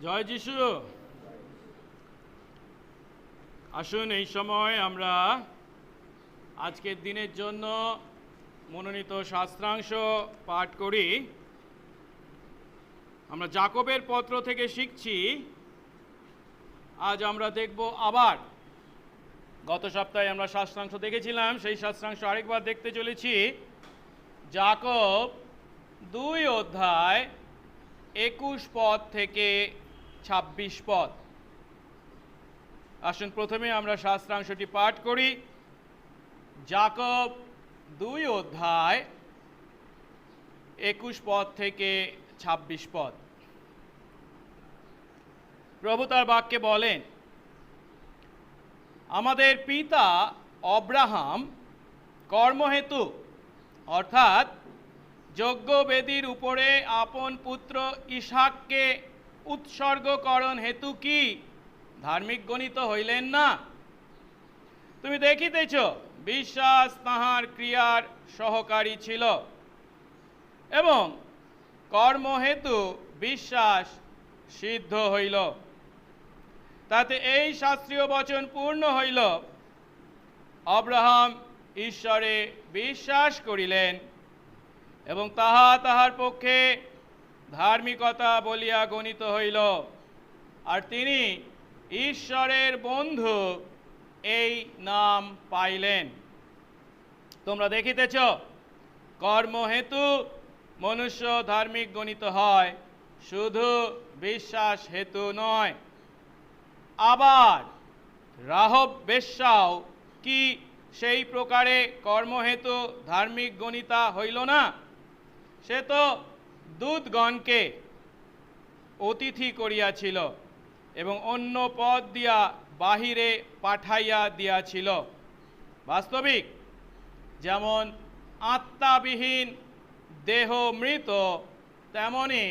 জয় যিশু। আসুন এই সময় আমরা আজকের দিনের জন্য মনোনীত শাস্ত্রাংশ পাঠ করি। আমরা যাকবের পত্র থেকে শিখছি। আজ আমরা দেখব আবার গত সপ্তাহে আমরা শাস্ত্রাংশ দেখেছিলাম, সেই শাস্ত্রাংশ আরেকবার দেখতে চলেছি। যাকব 2 অধ্যায় 21 পদ থেকে 26 পদ। আসুন প্রথমে আমরা শাস্ত্রাংশটি পাঠ করি। যাকব 2 অধ্যায় 21 পদ থেকে 26 পদ। প্রভু তার বাক্যে বলেন, আমাদের পিতা অব্রাহাম কর্মহেতু অর্থাৎ যজ্ঞবেদীর উপরে আপন পুত্র ইসহাককে উৎসর্গকরণ হেতু কি ধার্মিক গণিত হইলেন না? তুমি দেখিতেছ বিশ্বাস তাহার ক্রিয়ার সহকারী ছিল, এবং কর্মহেতু বিশ্বাস সিদ্ধ হইল। তাতে এই শাস্ত্রীয় বচন পূর্ণ হইল, আব্রাহাম ঈশ্বরে বিশ্বাস করিলেন এবং তাহা তাহার পক্ষে ধার্মিকতা বলিয়া গণিত হইল, আর তিনি ঈশ্বরের বন্ধু এই নাম পাইলেন। তোমরা দেখিতেছ কর্মহেতু মনুষ্য ধার্মিক গণিত হয়, শুধু বিশ্বাস হেতু নয়। আবার রাহব বেশ্যাও কি সেই প্রকারে কর্মহেতু ধার্মিক গণিতা হইল না? সে তো দূতগণকে অতিথি করিয়াছিল এবং অন্য পদ দিয়া বাহিরে পাঠাইয়া দিয়াছিল। বাস্তবিক যেমন আত্মাবিহীন দেহ মৃত, তেমনি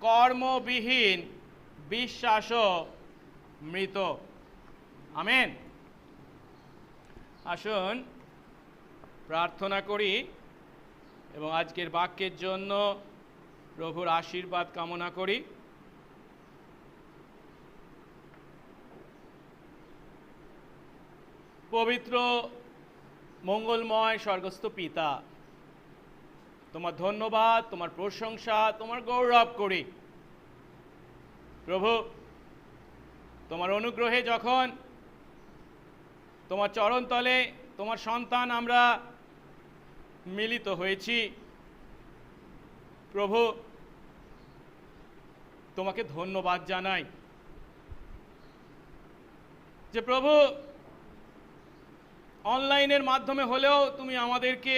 কর্মবিহীন বিশ্বাসও মৃত। আমেন। আসুন প্রার্থনা করি এবং আজকের বাক্যের জন্য প্রভুর আশীর্বাদ কামনা করি। পবিত্র মঙ্গলময় স্বর্গস্থ পিতা, তোমার ধন্যবাদ, তোমার প্রশংসা, তোমার গৌরব করি। প্রভু, তোমার অনুগ্রহে যখন তোমার চরণতলে তোমার সন্তান আমরা মিলিত হয়েছি, প্রভু তোমাকে ধন্যবাদ জানাই যে প্রভু অনলাইনের মাধ্যমে হলেও তুমি আমাদেরকে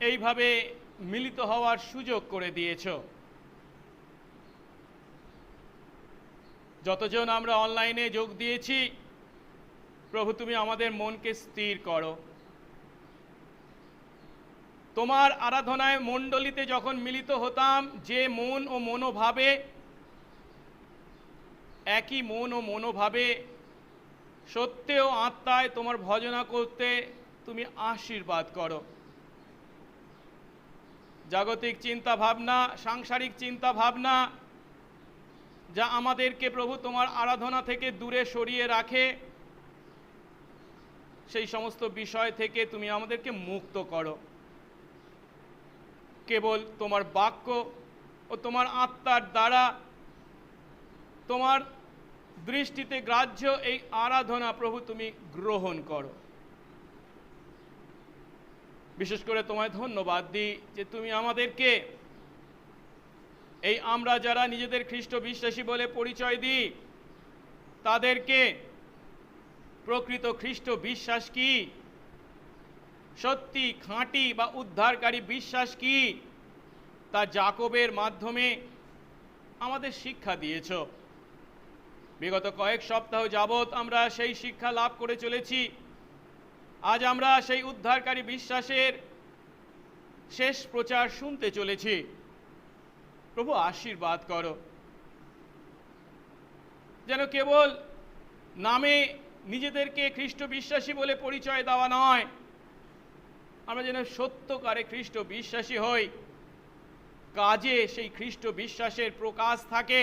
এইভাবে মিলিত হওয়ার সুযোগ করে দিয়েছ। যতজন আমরা অনলাইনে যোগ দিয়েছি, প্রভু তুমি আমাদের মনকে স্থির করো। তোমার আরাধনায় মণ্ডলীতে যখন মিলিত হতাম, যে মন ও মনোভাবে, একই মন ও মনোভাবে সত্যে ও আত্মায় তোমার ভজনা করতে তুমি আশীর্বাদ করো। জাগতিক চিন্তা ভাবনা, সাংসারিক চিন্তা ভাবনা যা আমাদেরকে প্রভু তোমার আরাধনা থেকে দূরে সরিয়ে রাখে, সেই সমস্ত বিষয় থেকে তুমি আমাদেরকে মুক্ত করো। কেবল তোমার বাক্য ও তোমার আত্মার দ্বারা তোমার দৃষ্টিতে গ্রাহ্য এই আরাধনা প্রভু তুমি গ্রহণ করো। বিশেষ করে তোমায় ধন্যবাদ দিই যে তুমি আমাদেরকে এই আমরা যারা নিজেদের খ্রিস্ট বিশ্বাসী বলে পরিচয় দিই, তাদেরকে প্রকৃত খ্রিস্ট বিশ্বাস কি, সত্যি খাঁটি বা উদ্ধারকারী বিশ্বাস কি, তা যাকবের মাধ্যমে আমাদের শিক্ষা দিয়েছ। বিগত কয়েক সপ্তাহ যাবৎ আমরা সেই শিক্ষা লাভ করে চলেছি। আজ আমরা সেই উদ্ধারকারী বিশ্বাসের শেষ প্রচার শুনতে চলেছি। প্রভু আশীর্বাদ করো, যেন কেবল নামে নিজেদেরকে খ্রিস্ট বিশ্বাসী বলে পরিচয় দেওয়া নয়, আমরা যেন সত্যকারে খ্রিস্ট বিশ্বাসী হই, কাজে সেই খ্রিস্ট বিশ্বাসের প্রকাশ থাকে,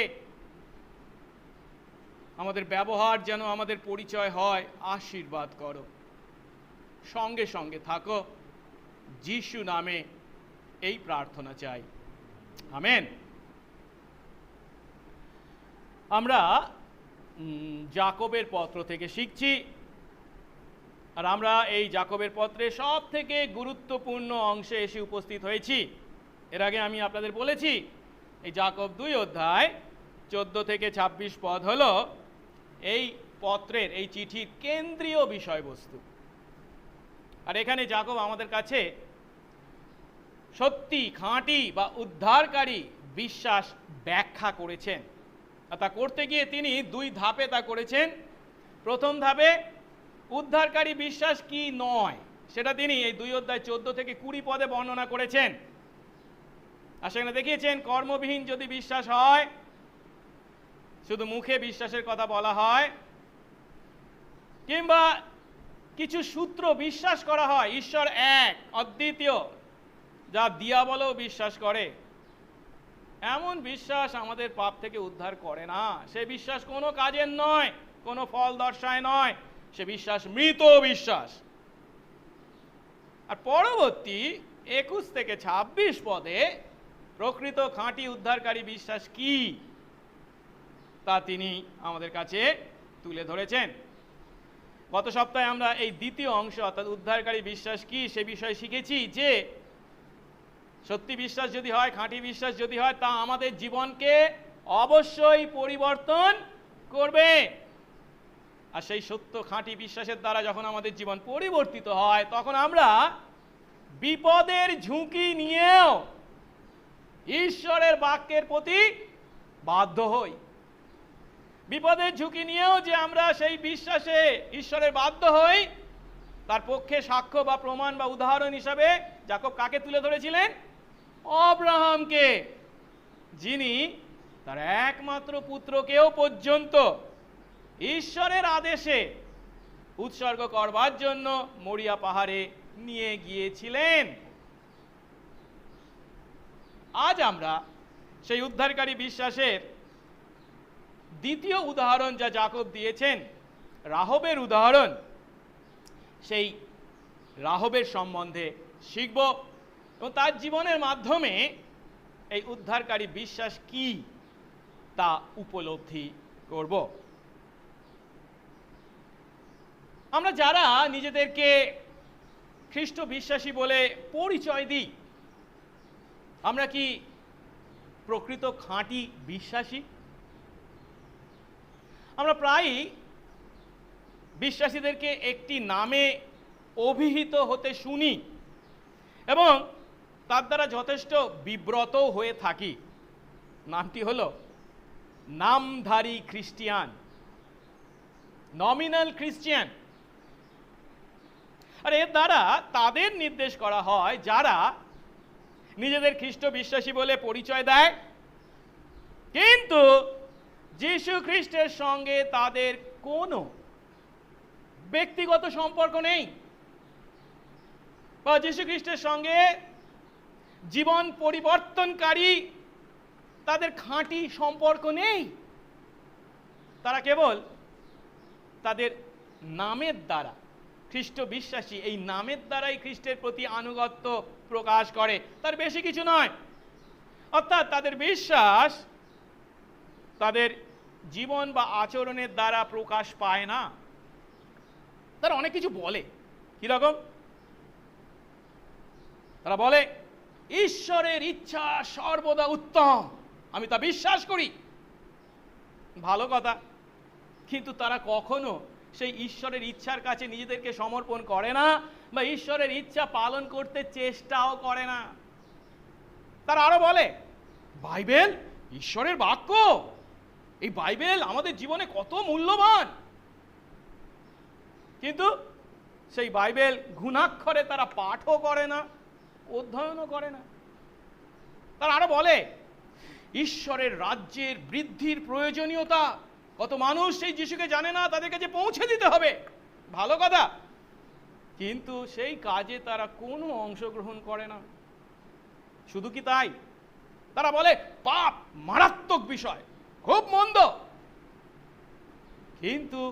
আমাদের ব্যবহার যেন আমাদের পরিচয় হয় আশীর্বাদ করো, সঙ্গে সঙ্গে থাকো, যিশু নামে এই প্রার্থনা চাই, আমেন। আমরা যাকবের পত্র থেকে শিখছি, আর আমরা এই যাকবের পত্রে সব থেকে গুরুত্বপূর্ণ অংশে এসে উপস্থিত হয়েছি। এর আগে আমি আপনাদের বলেছি এই যাকব 2 অধ্যায় 14 থেকে 26 পদ হলো এই পত্রের, এই চিঠির কেন্দ্রীয় বিষয়বস্তু। আর এখানে যাকব আমাদের কাছে সত্যি, খাঁটি বা উদ্ধারকারী বিশ্বাস ব্যাখ্যা করেছেন। আর তা করতে গিয়ে তিনি 2 ধাপে তা করেছেন। প্রথম ধাপে উদ্ধারকারী বিশ্বাস কি নয় সেটা তিনি এই 2 অধ্যায় 14 থেকে 20 পদে বর্ণনা করেছেন। আর সেখানে দেখিয়েছেন কর্মবিহীন যদি বিশ্বাস হয়, শুধু মুখে বিশ্বাসের কথা বলা হয়, কিংবা কিছু সূত্র বিশ্বাস করা হয়, ঈশ্বর এক, অদ্বিতীয়, যা দিয়াবলও বিশ্বাস করে, এমন বিশ্বাস আমাদের পাপ থেকে উদ্ধার করে না। সে বিশ্বাস কোনো কাজের নয়, কোনো ফল দর্শায় নয়, সে বিশ্বাস মৃত বিশ্বাস। আর পরবর্তী 21 থেকে 26 পদে প্রকৃত খাঁটি উদ্ধারকারী বিশ্বাস কি তা তিনি আমাদের কাছে তুলে ধরেছেন। গত সপ্তাহে আমরা এই দ্বিতীয় অংশ অর্থাৎ উদ্ধারকারী বিশ্বাস কি সে বিষয়ে শিখেছি যে সত্যি বিশ্বাস যদি হয়, খাঁটি বিশ্বাস যদি হয়, তা আমাদের জীবনকে অবশ্যই পরিবর্তন করবে। আর সেই সত্য খাঁটি বিশ্বাসের দ্বারা যখন আমাদের জীবন পরিবর্তিত হয়, তখন আমরা বিপদের ঝুঁকি নিয়েও ঈশ্বরের বাক্যের প্রতি বাধ্য হই। বিপদের ঝুঁকি নিয়েও যে আমরা সেই বিশ্বাসে ঈশ্বরের বাধ্য হই, তার পক্ষে সাক্ষ্য বা প্রমাণ বা উদাহরণ হিসাবে যাকব কাকে তুলে ধরেছিলেন? আব্রাহামকে, যিনি তার একমাত্র পুত্রকেও পর্যন্ত ঈশ্বরের আদেশে উৎসর্গ করবার জন্য মরিয়া পাহাড়ে নিয়ে গিয়েছিলেন। আজ আমরা সেই উদ্ধারকারী বিশ্বাসের দ্বিতীয় উদাহরণ যা যাকব দিয়েছেন, রাহবের উদাহরণ, সেই রাহবের সম্বন্ধে শিখব এবং তার জীবনের মাধ্যমে এই উদ্ধারকারী বিশ্বাস কি তা উপলব্ধি করব। আমরা যারা নিজেদেরকে খ্রিস্ট বিশ্বাসী বলে পরিচয় দিই, আমরা কি প্রকৃত খাঁটি বিশ্বাসী? আমরা প্রায়ই বিশ্বাসীদেরকে একটি নামে অভিহিত হতে শুনি এবং তার দ্বারা যথেষ্ট বিব্রত হয়ে থাকি। নামটি হলো নামধারী খ্রিস্টিয়ান, নমিনাল খ্রিস্টিয়ান। আর এর দ্বারা তাদের নির্দেশ করা হয় যারা নিজেদের খ্রিস্ট বিশ্বাসী বলে পরিচয় দেয়, কিন্তু যীশু খ্রিস্টের সঙ্গে তাদের কোনো ব্যক্তিগত সম্পর্ক নেই, বা যীশু খ্রিস্টের সঙ্গে জীবন পরিবর্তনকারী তাদের খাঁটি সম্পর্ক নেই। তারা কেবল তাদের নামের দ্বারা খ্রিস্ট বিশ্বাসী, এই নামের দ্বারাই খ্রিস্টের প্রতি আনুগত্য প্রকাশ করে, তার বেশি কিছু নয়। অর্থাৎ তাদের বিশ্বাস তাদের জীবন বা আচরণের দ্বারা প্রকাশ পায় না। তারা অনেক কিছু বলে, কিরকম? তারা বলে ঈশ্বরের ইচ্ছা সর্বদা উত্তম, আমি তা বিশ্বাস করি। ভালো কথা, কিন্তু তারা কখনো সেই ঈশ্বরের ইচ্ছার কাছে নিজেদেরকে সমর্পণ করে না বা ঈশ্বরের ইচ্ছা পালন করতে চেষ্টাও করে না। তারা আরো বলে বাইবেল ঈশ্বরের বাক্য, এই বাইবেল আমাদের জীবনে কত মূল্যবান, কিন্তু সেই বাইবেল ঘুণাক্ষরে তারা পাঠও করে না, অধ্যয়নও করে না। তারা আরো বলে ঈশ্বরের রাজ্যের বৃদ্ধির প্রয়োজনীয়তা, কত মানুষ সেই যিশুকে জানে না, তাদের কাছে পৌঁছে দিতে হবে। ভালো কথা, কিন্তু সেই কাজে তারা কোনো অংশগ্রহণ করে না। শুধু কি তাই, তারা বলে পাপ মারাত্মক বিষয়, খুব মন্দ, কিন্তু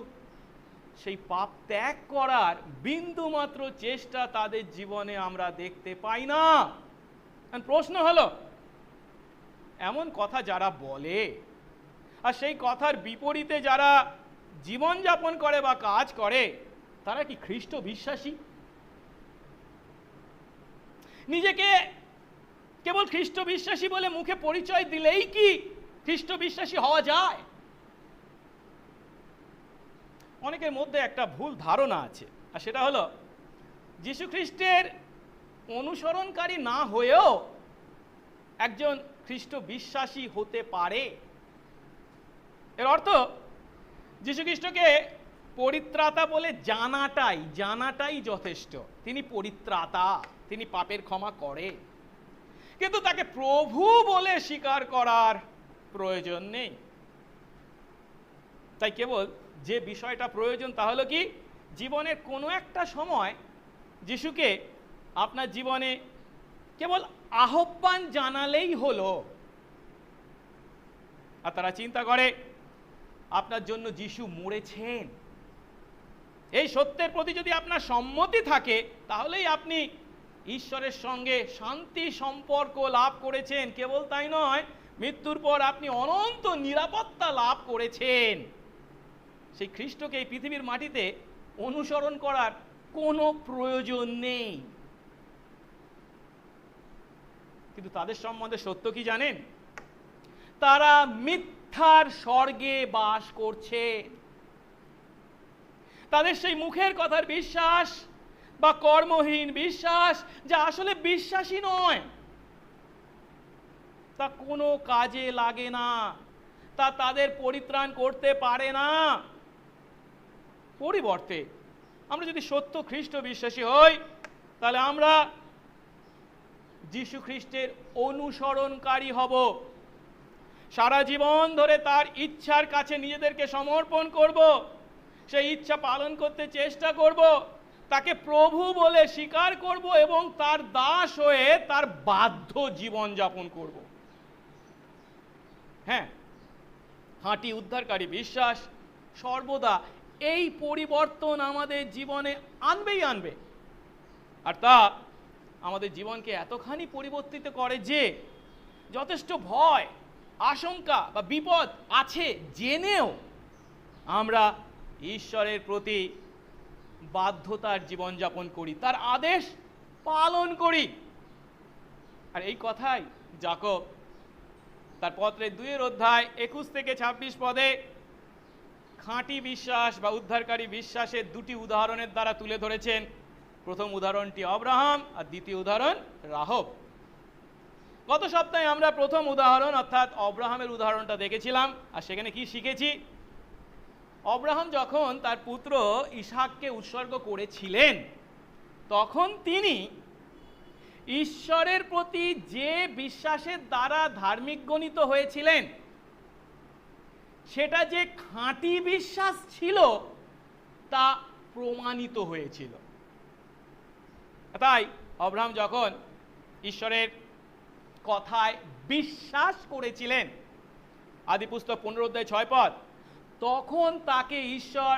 সেই পাপ ত্যাগ করার বিন্দু মাত্র চেষ্টা তাদের জীবনে আমরা দেখতে পাই না। প্রশ্ন হলো, এমন কথা যারা বলে আর সেই কথার বিপরীতে যারা জীবনযাপন করে বা কাজ করে, তারা কি খ্রিস্ট বিশ্বাসী? নিজেকে কেবল খ্রিস্ট বিশ্বাসী বলে মুখে পরিচয় দিলেই কি খ্রিস্ট বিশ্বাসী হওয়া যায়? অনেকের মধ্যে একটা ভুল ধারণা আছে, আর সেটা হলো যীশু খ্রিস্টের অনুসরণকারী না হয়েও একজন খ্রিস্ট বিশ্বাসী হতে পারে। এর অর্থ যীশু খ্রিস্টকে পরিত্রাতা বলে জানাটাই যথেষ্ট। তিনি পরিত্রাতা, তিনি পাপের ক্ষমা করে, কিন্তু তাকে প্রভু বলে স্বীকার করার প্রয়োজন নেই। তাই কেবল যে বিষয়টা প্রয়োজন তা হলো কি, জীবনের কোনো একটা সময় যিশুকে আপনার জীবনে কেবল আহ্বান জানালেই হলো। আর তারা চিন্তা করে আপনার জন্য যিশু মরেছেন, এই সত্যের প্রতি যদি আপনার সম্মতি থাকে তাহলেই আপনি ঈশ্বরের সঙ্গে শান্তি সম্পর্ক লাভ করেছেন। কেবল তাই নয়, মৃত্যুর পর আপনি অনন্ত নিরাপত্তা লাভ করেছেন। সেই খ্রিস্টকে এই পৃথিবীর মাটিতে অনুসরণ করার কোনো প্রয়োজন নেই। কিন্তু তাদের সম্বন্ধে সত্য কি জানেন? তারা মিথ্যার স্বর্গে বাস করছে। তাদের সেই মুখের কথার বিশ্বাস বা কর্মহীন বিশ্বাস, যা আসলে বিশ্বাসী নয়, তা কোনো কাজে লাগে না, তা তাদের পরিত্রাণ করতে পারে না। পরিবর্তে আমরা যদি সত্য খ্রিস্ট বিশ্বাসী হই, তাহলে আমরা যীশু খ্রিস্টের অনুসরণকারী হব। সারা জীবন ধরে তার ইচ্ছার কাছে নিজেদেরকে সমর্পণ করব, সেই ইচ্ছা পালন করতে চেষ্টা করব, তাকে প্রভু বলে স্বীকার করব এবং তার দাস হয়ে তার বাধ্য জীবন যাপন করব। হ্যাঁ, খাঁটি উদ্ধারকারী বিশ্বাস সর্বদা এই পরিবর্তন আমাদের জীবনে আনবে। আর তা আমাদের জীবনকে এতখানি পরিবর্তিত করে যে যথেষ্ট ভয়, আশঙ্কা বা বিপদ আছে জেনেও আমরা ঈশ্বরের প্রতি বাধ্যতার জীবনযাপন করি, তার আদেশ পালন করি। আর এই কথাই যাকব তার পত্রের 2 অধ্যায় 21 থেকে 26 পদে খাঁটি বিশ্বাস বা উদ্ধারকারী বিশ্বাসের 2টি উদাহরণের দ্বারা তুলে ধরেছেন। প্রথম উদাহরণটি অব্রাহাম আর দ্বিতীয় উদাহরণ রাহব। গত সপ্তাহে আমরা প্রথম উদাহরণ অর্থাৎ অব্রাহামের উদাহরণটা দেখেছিলাম, আর সেখানে কি শিখেছি? অব্রাহাম যখন তার পুত্র ইসহাককে উৎসর্গ করেছিলেন, তখন তিনি ঈশ্বরের প্রতি যে বিশ্বাসের দ্বারা ধার্মিক গণিত হয়েছিলেন, সেটা যে খাঁটি বিশ্বাস ছিল তা প্রমাণিত হয়েছিল। তাই অব্রাহাম যখন ঈশ্বরের কথায় বিশ্বাস করেছিলেন, আদিপুস্তক 15 অধ্যায় 6 পদ, তখন তাকে ঈশ্বর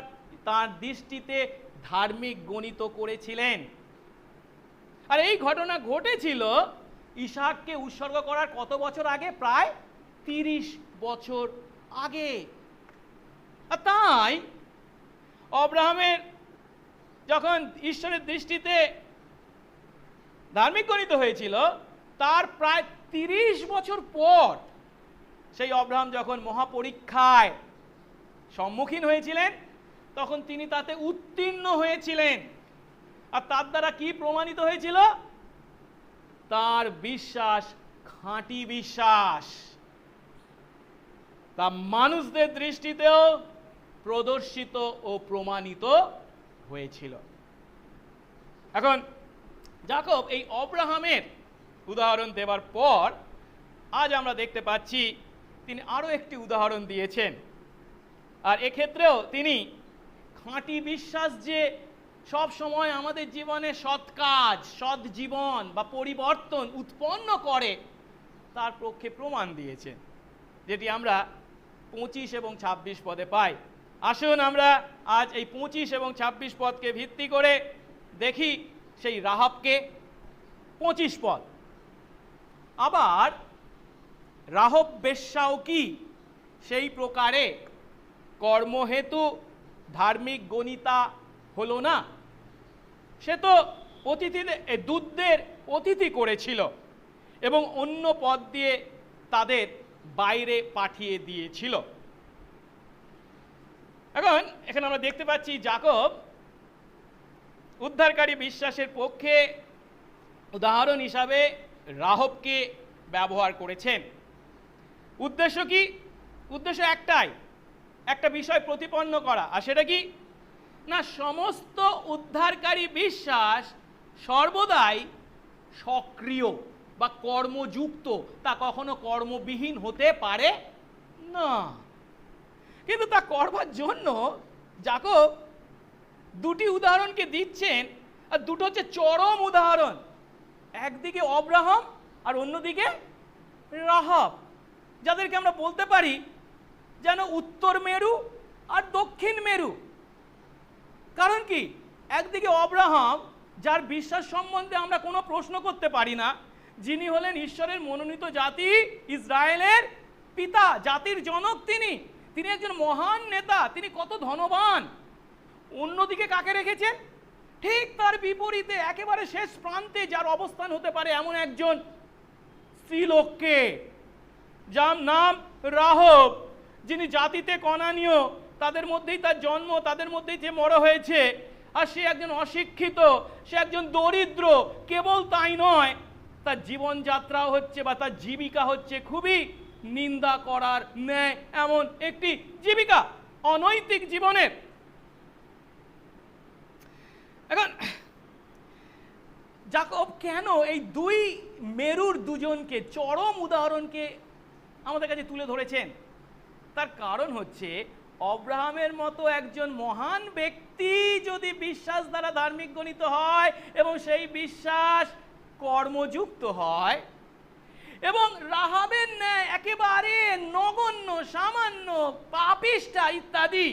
তার দৃষ্টিতে ধার্মিক গণিত করেছিলেন। আর এই ঘটনা ঘটেছিল ইসহাককে উৎসর্গ করার কত বছর আগে? প্রায় 30 বছর আগে। আর তাই অব্রাহামের যখন ঈশ্বরের দৃষ্টিতে ধার্মিক গণিত হয়েছিল, তার প্রায় 30 বছর পর সেই অব্রাহাম যখন মহাপরীক্ষায় সম্মুখীন হয়েছিলেন, তখন তিনি তাতে উত্তীর্ণ হয়েছিলেন। আর তার দ্বারা কি প্রমাণিত হয়েছিল? তার বিশ্বাস খাঁটি বিশ্বাস। তা মানুষদের দৃষ্টিতেও প্রদর্শিত ও প্রমাণিত হয়েছিল। এখন যাকব এই অব্রাহামের উদাহরণ দেওয়ার পর আজ আমরা দেখতে পাচ্ছি তিনি আরো একটি উদাহরণ দিয়েছেন। আর এক্ষেত্রেও তিনি খাঁটি বিশ্বাস যে সব সময় আমাদের জীবনে সৎ কাজ, সৎ জীবন বা পরিবর্তন উৎপন্ন করে, তার পক্ষে প্রমাণ দিয়েছেন, যেটি আমরা 25 এবং 26 পদে পাই। আসুন আমরা আজ এই 25 এবং 26 পদকে ভিত্তি করে দেখি সেই রাহাবকে। 25 পদ, আবার রাহব বেশ্যাও কি সেই প্রকারে কর্মহেতু ধার্মিক গণিতা হলো না? সে তো অতিথিদের, দূতদের অতিথি করেছিল এবং অন্য পদ দিয়ে তাদের বাইরে পাঠিয়ে দিয়েছিল। এখন এখানে আমরা দেখতে পাচ্ছি যাকব উদ্ধারকারী বিশ্বাসের পক্ষে উদাহরণ হিসাবে রাহবকে ব্যবহার করেছেন। উদ্দেশ্য কি? উদ্দেশ্য একটাই, একটা বিষয় প্রতিপন্ন করা। আর সেটা কি না, সমস্ত উদ্ধারকারী বিশ্বাস সর্বদাই সক্রিয় বা কর্মযুক্ত, তা কখনো কর্মবিহীন হতে পারে না। কিন্তু তা করবার জন্য যাকব দুটি উদাহরণকে দিচ্ছেন, আর দুটো হচ্ছে চরম উদাহরণ। একদিকে অব্রাহাম আর অন্যদিকে রাহাব, যাদেরকে আমরা বলতে পারি যেন উত্তর মেরু আর দক্ষিণ মেরু। কারণ কি, একদিকে অব্রাহাম, যার বিশ্বাস সম্বন্ধে আমরা কোনো প্রশ্ন করতে পারি না, যিনি হলেন ঈশ্বরের মনোনীত জাতি ইসরায়েলের পিতা, জাতির জনক, তিনি একজন মহান নেতা, তিনি কত ধনবান। অন্যদিকে কাকে রেখেছেন? ঠিক তার বিপরীতে, একেবারে শেষ প্রান্তে যার অবস্থান হতে পারে এমন একজন স্ত্রীলোককে, যার নাম রাহব, যিনি জাতিতে কনানীয়, তাদের মধ্যেই তার জন্ম, তাদের মধ্যেই যে বড় হয়েছে। আর সে একজন অশিক্ষিত, সে একজন দরিদ্র। কেবল তাই নয়, তার জীবনযাত্রাও হচ্ছে বা তার জীবিকা হচ্ছে খুবই নিন্দা করার ন্যায় এমন একটি জীবিকা, অনৈতিক জীবনের। এখন যাকব কেন এই দুই মেরুর দুজনকে, চরম উদাহরণকে আমাদের কাছে তুলে ধরেছেন? তার কারণ হচ্ছে, অব্রাহামের মতো একজন মহান ব্যক্তি যদি বিশ্বাস দ্বারা ধার্মিক গণিত হয় এবং সেই বিশ্বাস কর্মযুক্ত হয়, এবং রাহাবের ন্যায় একেবারে নগণ্য, সামান্য, পাপিষ্ঠা ইত্যাদি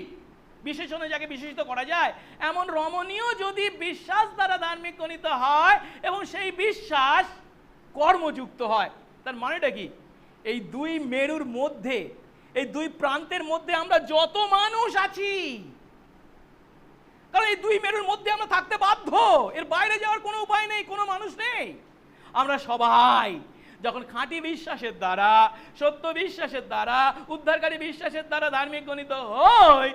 বিশেষণে যাকে বিশেষিত করা যায়, এমন রমণীয় যদি বিশ্বাস দ্বারা ধার্মিক গণিত হয় এবং সেই বিশ্বাস কর্মযুক্ত হয়, তার মানেটা কি? এই দুই মেরুর মধ্যে, এই দুই প্রান্তের মধ্যে আমরা যত মানুষ আছি, কারণ এই দুই মেরুর মধ্যে আমরা থাকতে বাধ্য, এর বাইরে যাওয়ার কোনো উপায় নেই, কোনো মানুষ নেই। আমরা সবাই যখন খাঁটি বিশ্বাসের দ্বারা, সত্য বিশ্বাসের দ্বারা, উদ্ধারকারী বিশ্বাসের দ্বারা ধার্মিক গণিত হই,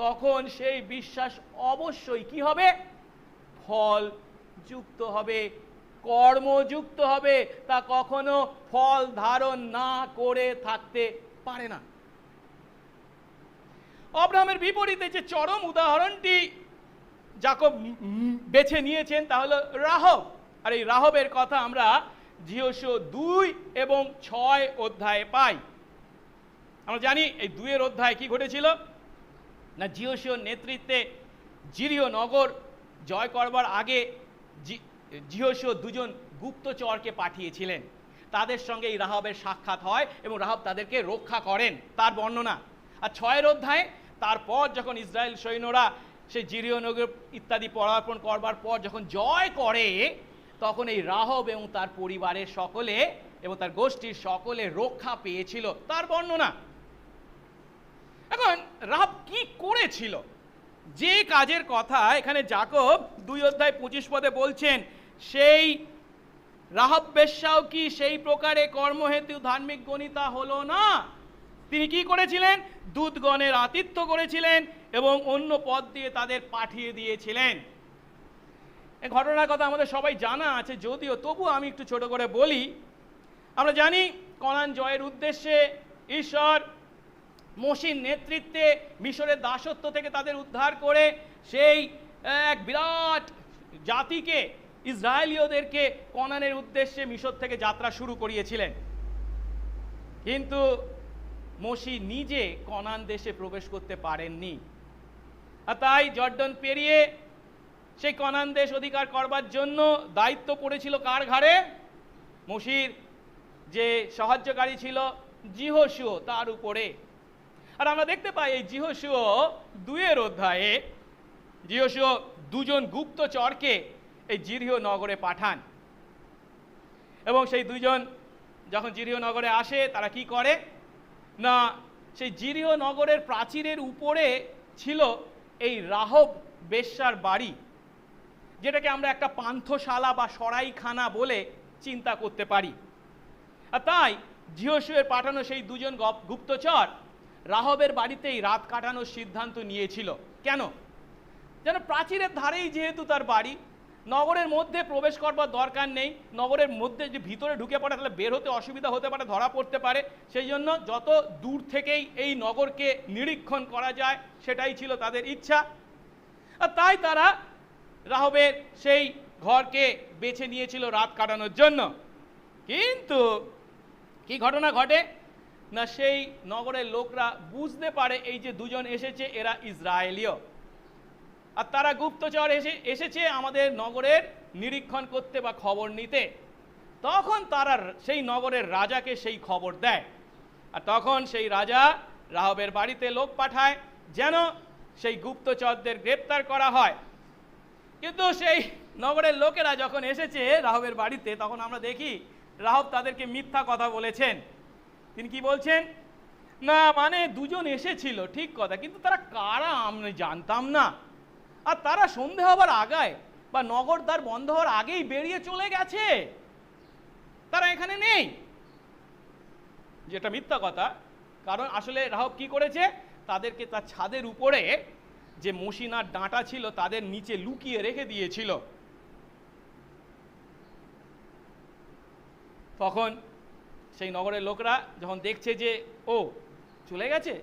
তখন সেই বিশ্বাস অবশ্যই কি হবে? ফল যুক্ত হবে, কর্মযুক্ত হবে। তা কখনো ফল ধারণ না করে থাকতে পারে না। অব্রাহামের বিপরীতে যে চরম উদাহরণটি যাকব বেছে নিয়েছেন তা হলো রাহব। আর এই রাহবের কথা আমরা যিহোশু 2 এবং 6 অধ্যায়ে পাই। আমরা জানি এই 2 অধ্যায়ে কি ঘটেছিল না, যিহোশুর নেতৃত্বে জিরিয় নগর জয় করবার আগে যিহোশু 2জন গুপ্তচরকে পাঠিয়েছিলেন। তাদের সঙ্গে এই রাহাবের সাক্ষাৎ হয় এবং রাহাব তাদেরকে রক্ষা করেন, তার বর্ণনা। আর 6 অধ্যায়ে তারপর যখন ইসরায়েল সৈন্যরা সেই জিরিয় নগর ইত্যাদি পদার্পণ করবার পর যখন জয় করে, তখন এই রাহব এবং তার পরিবারের সকলে এবং তার গোষ্ঠীর সকলে রক্ষা পেয়েছিল, তার বর্ণনা। এখন রাহব কি করেছিল? যে কাজের কথা এখানে যাকব 2 অধ্যায় 25 পদে বলছেন, সেই রাহব বেশ্যাও কি সেই প্রকারে কর্মহেতু ধার্মিক গণিতা হলো না? তিনি কি করেছিলেন? দূতগণের আতিথ্য করেছিলেন এবং অন্য পদ দিয়ে তাদের পাঠিয়ে দিয়েছিলেন। এই ঘটনার কথা আমাদের সবাই জানা আছে, যদিও তবু আমি একটু ছোট করে বলি। আমরা জানি কনান জয়ের উদ্দেশ্যে ঈশ্বর মোশির নেতৃত্বে মিশরের দাসত্ব থেকে তাদের উদ্ধার করে সেই এক বিরাট জাতিকে, ইসরায়েলীয়দেরকে কনানের উদ্দেশ্যে মিশর থেকে যাত্রা শুরু করিয়েছিলেন। কিন্তু মোশি নিজে কনান দেশে প্রবেশ করতে পারেননি, আর তাই জর্ডন পেরিয়ে সেই কনান দেশ অধিকার করবার জন্য দায়িত্ব পড়েছিল কার ঘাড়ে? মোশির যে সাহায্যকারী ছিল যিহোশু, তার উপরে। আর আমরা দেখতে পাই এই যিহোশূয়া 2 অধ্যায়ে যিহোশূয়া দুজন গুপ্তচরকে এই জিরিহ নগরে পাঠান, এবং সেই দুইজন যখন জিরিহ নগরে আসে তারা কি করে না, সেই জিরিহ নগরের প্রাচীরের উপরে ছিল এই রাহব বেশ্যার বাড়ি, যেটাকে আমরা একটা পান্থশালা বা সরাইখানা বলে চিন্তা করতে পারি। আর তাই যিহোশূয়ের পাঠানো সেই দুজন গুপ্তচর রাহবের বাড়িতেই রাত কাটানোর সিদ্ধান্ত নিয়েছিল। কেন? যেন প্রাচীরের ধারেই যেহেতু তার বাড়ি, নগরের মধ্যে প্রবেশ করবার দরকার নেই, নগরের মধ্যে যদি ভিতরে ঢুকে পড়ে তাহলে বের হতে অসুবিধা হতে পারে, ধরা পড়তে পারে, সেই জন্য যত দূর থেকেই এই নগরকে নিরীক্ষণ করা যায় সেটাই ছিল তাদের ইচ্ছা। আর তাই তারা রাহবের সেই ঘরকে বেছে নিয়েছিল রাত কাটানোর জন্য। কিন্তু কি ঘটনা ঘটে না, সেই নগরের লোকরা বুঝতে পারে এই যে দুজন এসেছে এরা ইসরায়েলীয়, আর তারা গুপ্তচর এসেছে আমাদের নগরের নিরীক্ষণ করতে বা খবর নিতে। তখন তারা সেই নগরের রাজাকে সেই খবর দেয়, আর তখন সেই রাজা রাহবের বাড়িতে লোক পাঠায় যেন সেই গুপ্তচরদের গ্রেপ্তার করা হয়। কিন্তু সেই নগরের লোকেরা যখন এসেছে রাহবের বাড়িতে, তখন আমরা দেখি রাহব তাদেরকে মিথ্যা কথা বলেছেন। তিনি কি বলছেন না, মানে দুজন এসেছিল ঠিক কথা, কিন্তু তারা কারা আমরা জানতাম না, আর তারা সন্ধে হবার আগায় বা নগর দ্বার বন্ধ হওয়ার আগেই বেরিয়ে চলে গেছে, তারা এখানে নেই। যেটা মিথ্যা কথা, কারণ আসলে রাহব কি করেছে, তাদেরকে তার ছাদের উপরে যে মশিনার ডাঁটা ছিল তাদের নিচে লুকিয়ে রেখে দিয়েছিল। তখন সেই নগরের লোকরা যখন দেখছে যে ও চলে গেছে,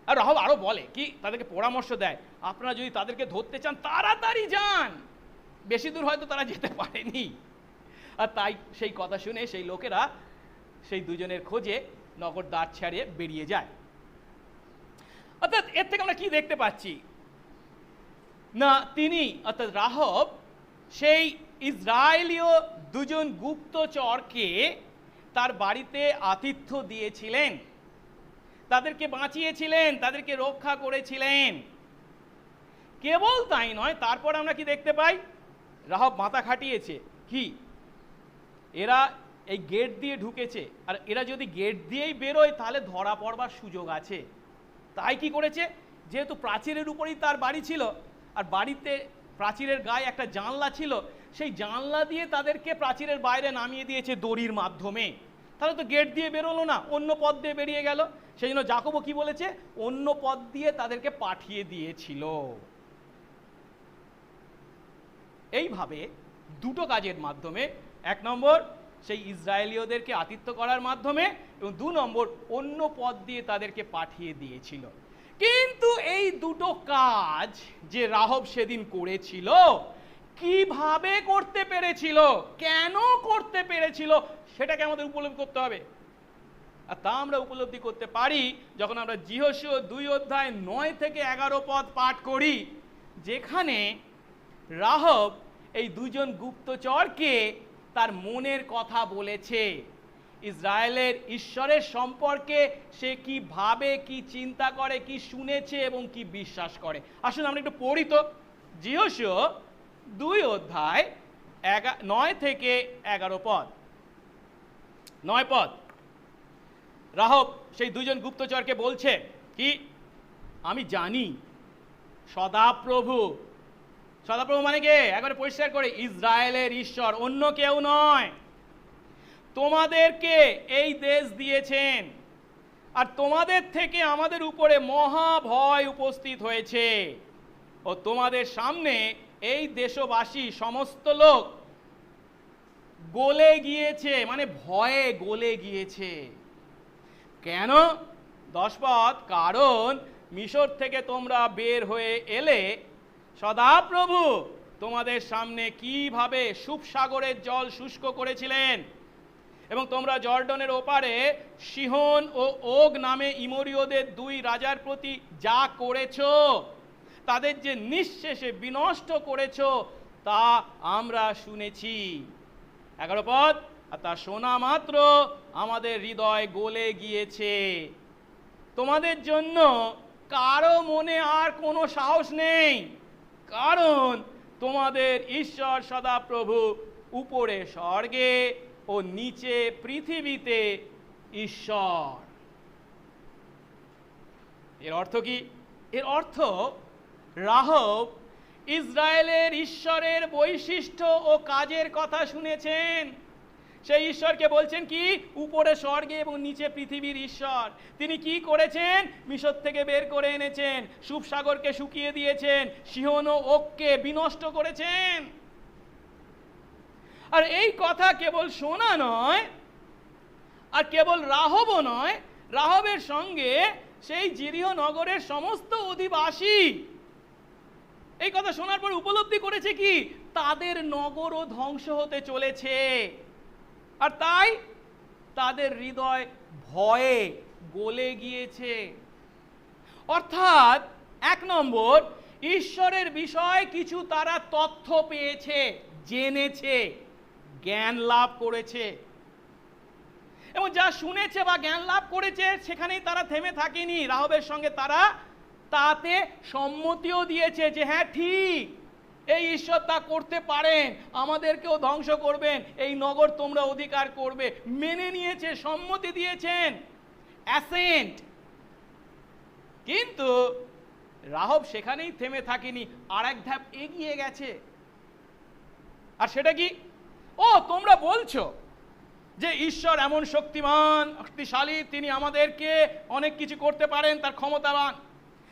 আর রাহব আরো বলে কি, তাদেরকে পরামর্শ দেয়, আপনারা যদি তাদেরকে ধরতে চান তাড়াতাড়ি যান, বেশি দূর হয়তো তারা যেতে পারেনি। আর তাই সেই কথা শুনে সেই লোকেরা সেই দুজনের খোঁজে নগর দ্বার ছাড়িয়ে বেরিয়ে যায়। অর্থাৎ এর থেকে আমরা কি দেখতে পাচ্ছি না, তিনি অর্থাৎ রাহব সেই ইসরায়েলীয় দুজন গুপ্তচরকে তার বাড়িতে আতিথ্য দিয়েছিলেন, তাদেরকে বাঁচিয়েছিলেন, তাদেরকে রক্ষা করেছিলেন। কেবল তাই নয়, তারপর আমরা কি দেখতে পাই, রাহব মাথা খাটিয়েছে কি, এরা এই গেট দিয়ে ঢুকেছে, আর এরা যদি গেট দিয়েই বেরোয় তাহলে ধরা পড়বার সুযোগ আছে। তাই কি করেছে, যেহেতু প্রাচীরের উপরেই তার বাড়ি ছিল, আর বাড়িতে প্রাচীরের গায়ে একটা জানলা ছিল, সেই জানলা দিয়ে তাদেরকে প্রাচীরের বাইরে নামিয়ে দিয়েছে দড়ির মাধ্যমে। তাহলে তো গেট দিয়ে বেরোলো না, অন্য পথ দিয়ে বেরিয়ে গেল। সেই জন্য যাকোবো কি বলেছে, অন্য পথ দিয়ে তাদেরকে পাঠিয়ে দিয়েছিল। এইভাবে দুটো কাজের মাধ্যমে, 1 নম্বর সেই ইসরায়েলীয়দেরকে আতিথ্য করার মাধ্যমে, এবং 2 নম্বর অন্য পথ দিয়ে তাদেরকে পাঠিয়ে দিয়েছিল। কিন্তু এই দুটো কাজ যে রাহব সেদিন করেছিল, কিভাবে করতে পেরেছিল, কেন করতে পেরেছিল, সেটাকে আমাদের উপলব্ধি করতে হবে। আর তা আমরা উপলব্ধি করতে পারি যখন আমরা যিহোশূয়া 2 অধ্যায় 9 থেকে 11 পদ পাঠ করি, যেখানে রাহব এই দুজন গুপ্তচরকে তার মনের কথা বলেছে, ইসরায়েলের ঈশ্বরের সম্পর্কে সে কি ভাবে, কি চিন্তা করে, কি শুনেছে এবং কি বিশ্বাস করে। আসুন আমরা একটু পড়ি তো, যিহোশূয়া 2 অধ্যায় 9 থেকে 11 পদ। 9 পদ, রাহব সেই দুজন গুপ্তচরকে বলছে কি, আমি জানি সদাপ্রভু, সদাপ্রভু মানে কে, একবারে পরিষ্কার করে ইসরায়েলের ঈশ্বর, অন্য কেউ নয়, তোমাদেরকে এই দেশ দিয়েছেন, আর তোমাদের থেকে আমাদের উপরে মহা ভয় উপস্থিত হয়েছে, ও তোমাদের সামনে এই দেশবাসী সমস্ত লোক গলে গিয়েছে, মানে ভয়ে গলে গিয়েছে। কেন? 10 পদ, কারণ মিশর থেকে তোমরা বের হয়ে এলে সদাপ্রভু তোমাদের সামনে কিভাবে সুপসাগরের জল শুষ্ক করেছিলেন, এবং তোমরা জর্ডনের ওপারে সিহন ও ওগ নামে ইমোরীয়দের 2 রাজার প্রতি যা করেছো, তাদের যে নিঃশেষে বিনষ্ট করেছো, তা আমরা শুনেছি। 11 পদ, আর তা শোনা মাত্র আমাদের হৃদয় গলে গিয়েছে। তোমাদের জন্য কারো মনে আর কোনো সাহস নেই, কারণ তোমাদের ঈশ্বর সদাপ্রভু উপরে স্বর্গে ও নিচে পৃথিবীতে ঈশ্বর। এর অর্থ কি? এর অর্থ রাহব ইসরায়েলের ঈশ্বরের বৈশিষ্ট্য ও কাজের কথা শুনেছেন। সেই ঈশ্বরকে বলছেন কি? উপরে স্বর্গে এবং নিচে পৃথিবীর ঈশ্বর। তিনি কি করেছেন? মিশর থেকে বের করে এনেছেন, সুপ সাগরকে শুকিয়ে দিয়েছেন, সিহন ও ওগকে বিনষ্ট করেছেন। আর এই কথা কেবল শোনা নয়, আর কেবল রাহবও নয়, রাহবের সঙ্গে সেই জিরিহ নগরের সমস্ত অধিবাসী এই কথা শোনার পর উপলব্ধি করেছে কি? তাদের নগরও ধ্বংস হতে চলেছে। আর তাই তাদের হৃদয় ভয়ে গলে গিয়েছে। অর্থাৎ 1 নম্বর, ঈশ্বরের বিষয়ে কিছু তারা তথ্য পেয়েছে, জেনেছে, জ্ঞান লাভ করেছে, এবং যা শুনেছে বা জ্ঞান লাভ করেছে সেখানেই তারা থেমে থাকেনি। রাহবের সঙ্গে তারা তাতে সম্মতিও দিয়েছে যে হ্যাঁ ঠিক, এই ঈশ্বর তা করতে পারেন, আমাদেরকেও ধ্বংস করবেন, এই নগর তোমরা অধিকার করবে। মেনে নিয়েছে, সম্মতি দিয়েছেন, অ্যাসেন্ট। কিন্তু রাহব সেখানেই থেমে থাকেনি, আর এক ধাপ এগিয়ে গেছে। আর সেটা কি? ও, তোমরা বলছো যে ঈশ্বর এমন শক্তিমান, শক্তিশালী, তিনি আমাদেরকে অনেক কিছু করতে পারেন, তার ক্ষমতাবান,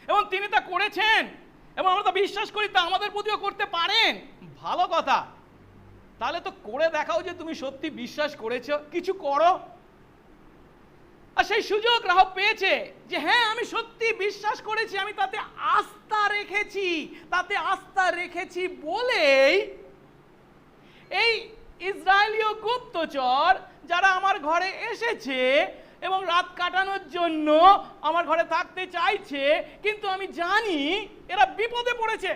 এবং তিনি তা করেছেন, এবং আমরা তো বিশ্বাস করি তা আমাদের প্রতিও করতে পারেন। ভালো কথা, তাহলে তো করে দেখাও যে তুমি সত্যি বিশ্বাস করেছো, কিছু করো। আর সেই সুযোগ রাহব পেয়েছে যে হ্যাঁ, আমি সত্যি বিশ্বাস করেছি, আমি তাতে আস্থা রেখেছি। তাতে আস্থা রেখেছি বলেই এই ইসরায়েলীয় গুপ্তচর যারা আমার ঘরে এসেছে এবং রাত কাটানোর জন্য আমার ঘরে থাকতে চাইছে, কিন্তু আমি জানি এরা বিপদে পড়েছে।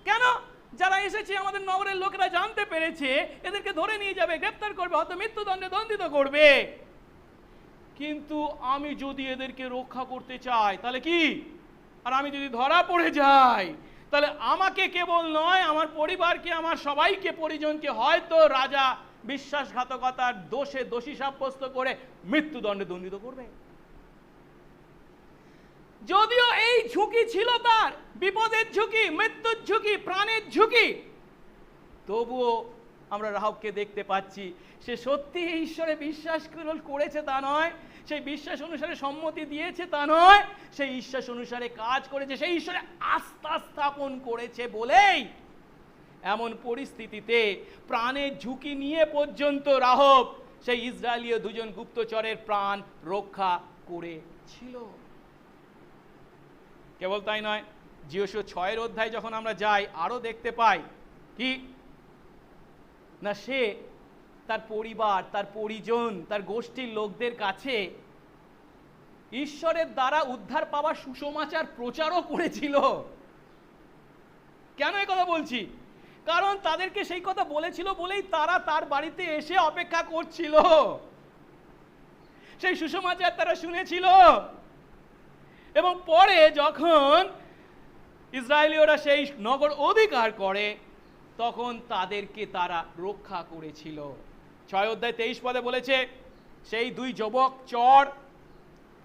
কেন? যারা এসেছে আমাদের নগরের লোকেরা জানতে পেরেছে এদেরকে ধরে নিয়ে যাবে, গ্রেফতার করবে, হয়তো মৃত্যুদণ্ডে দণ্ডিত করবে। কিন্তু আমি যদি এদেরকে রক্ষা করতে চাই তাহলে কি? আর আমি যদি ধরা পড়ে যাই তাহলে আমাকে কেবল নয়, আমার পরিবারকে, আমার সবাইকে, পরিজনকে হয়তো রাজা বিশ্বাসঘাতকতার দোষে দোষী সাব্যস্ত করে মৃত্যুদণ্ডে দণ্ডিত করবে। যদিও এই ঝুঁকি ছিল তার, বিপদের ঝুঁকি, মৃত্যুর ঝুঁকি, প্রাণের ঝুঁকি, তবুও আমরা রাহবকে দেখতে পাচ্ছি সে সত্যি ঈশ্বরে বিশ্বাস করেছে তা নয়, সেই বিশ্বাস অনুসারে সম্মতি দিয়েছে তা নয়, সেই বিশ্বাস অনুসারে কাজ করেছে, সেই ঈশ্বরে আস্থা স্থাপন করেছে বলেই এমন পরিস্থিতিতে প্রাণের ঝুঁকি নিয়ে পর্যন্ত রাহব সেই ইসরায়েলীয় 2 জন গুপ্তচরের প্রাণ রক্ষা করেছিল। কেবল তাই নয়, যিশু 6 অধ্যায় যখন আমরা যাই আরো দেখতে পাই কি না, সে তার পরিবার, তার পরিজন, তার গোষ্ঠীর লোকদের কাছে ঈশ্বরের দ্বারা উদ্ধার পাওয়া সুসমাচার প্রচারও করেছিল। কেন এই কথা বলছি? কারণ তাদেরকে সেই কথা বলেছিল বলেই তারা তার বাড়িতে এসে অপেক্ষা করছিল। সেই সুসমাচার তারা শুনেছিল, এবং পরে যখন ইসরায়েলীয়রা সেই নগর অধিকার করে তখন তাদেরকে তারা রক্ষা করেছিল। 6 অধ্যায় 23 পদে বলেছে, সেই 2 যুবক চর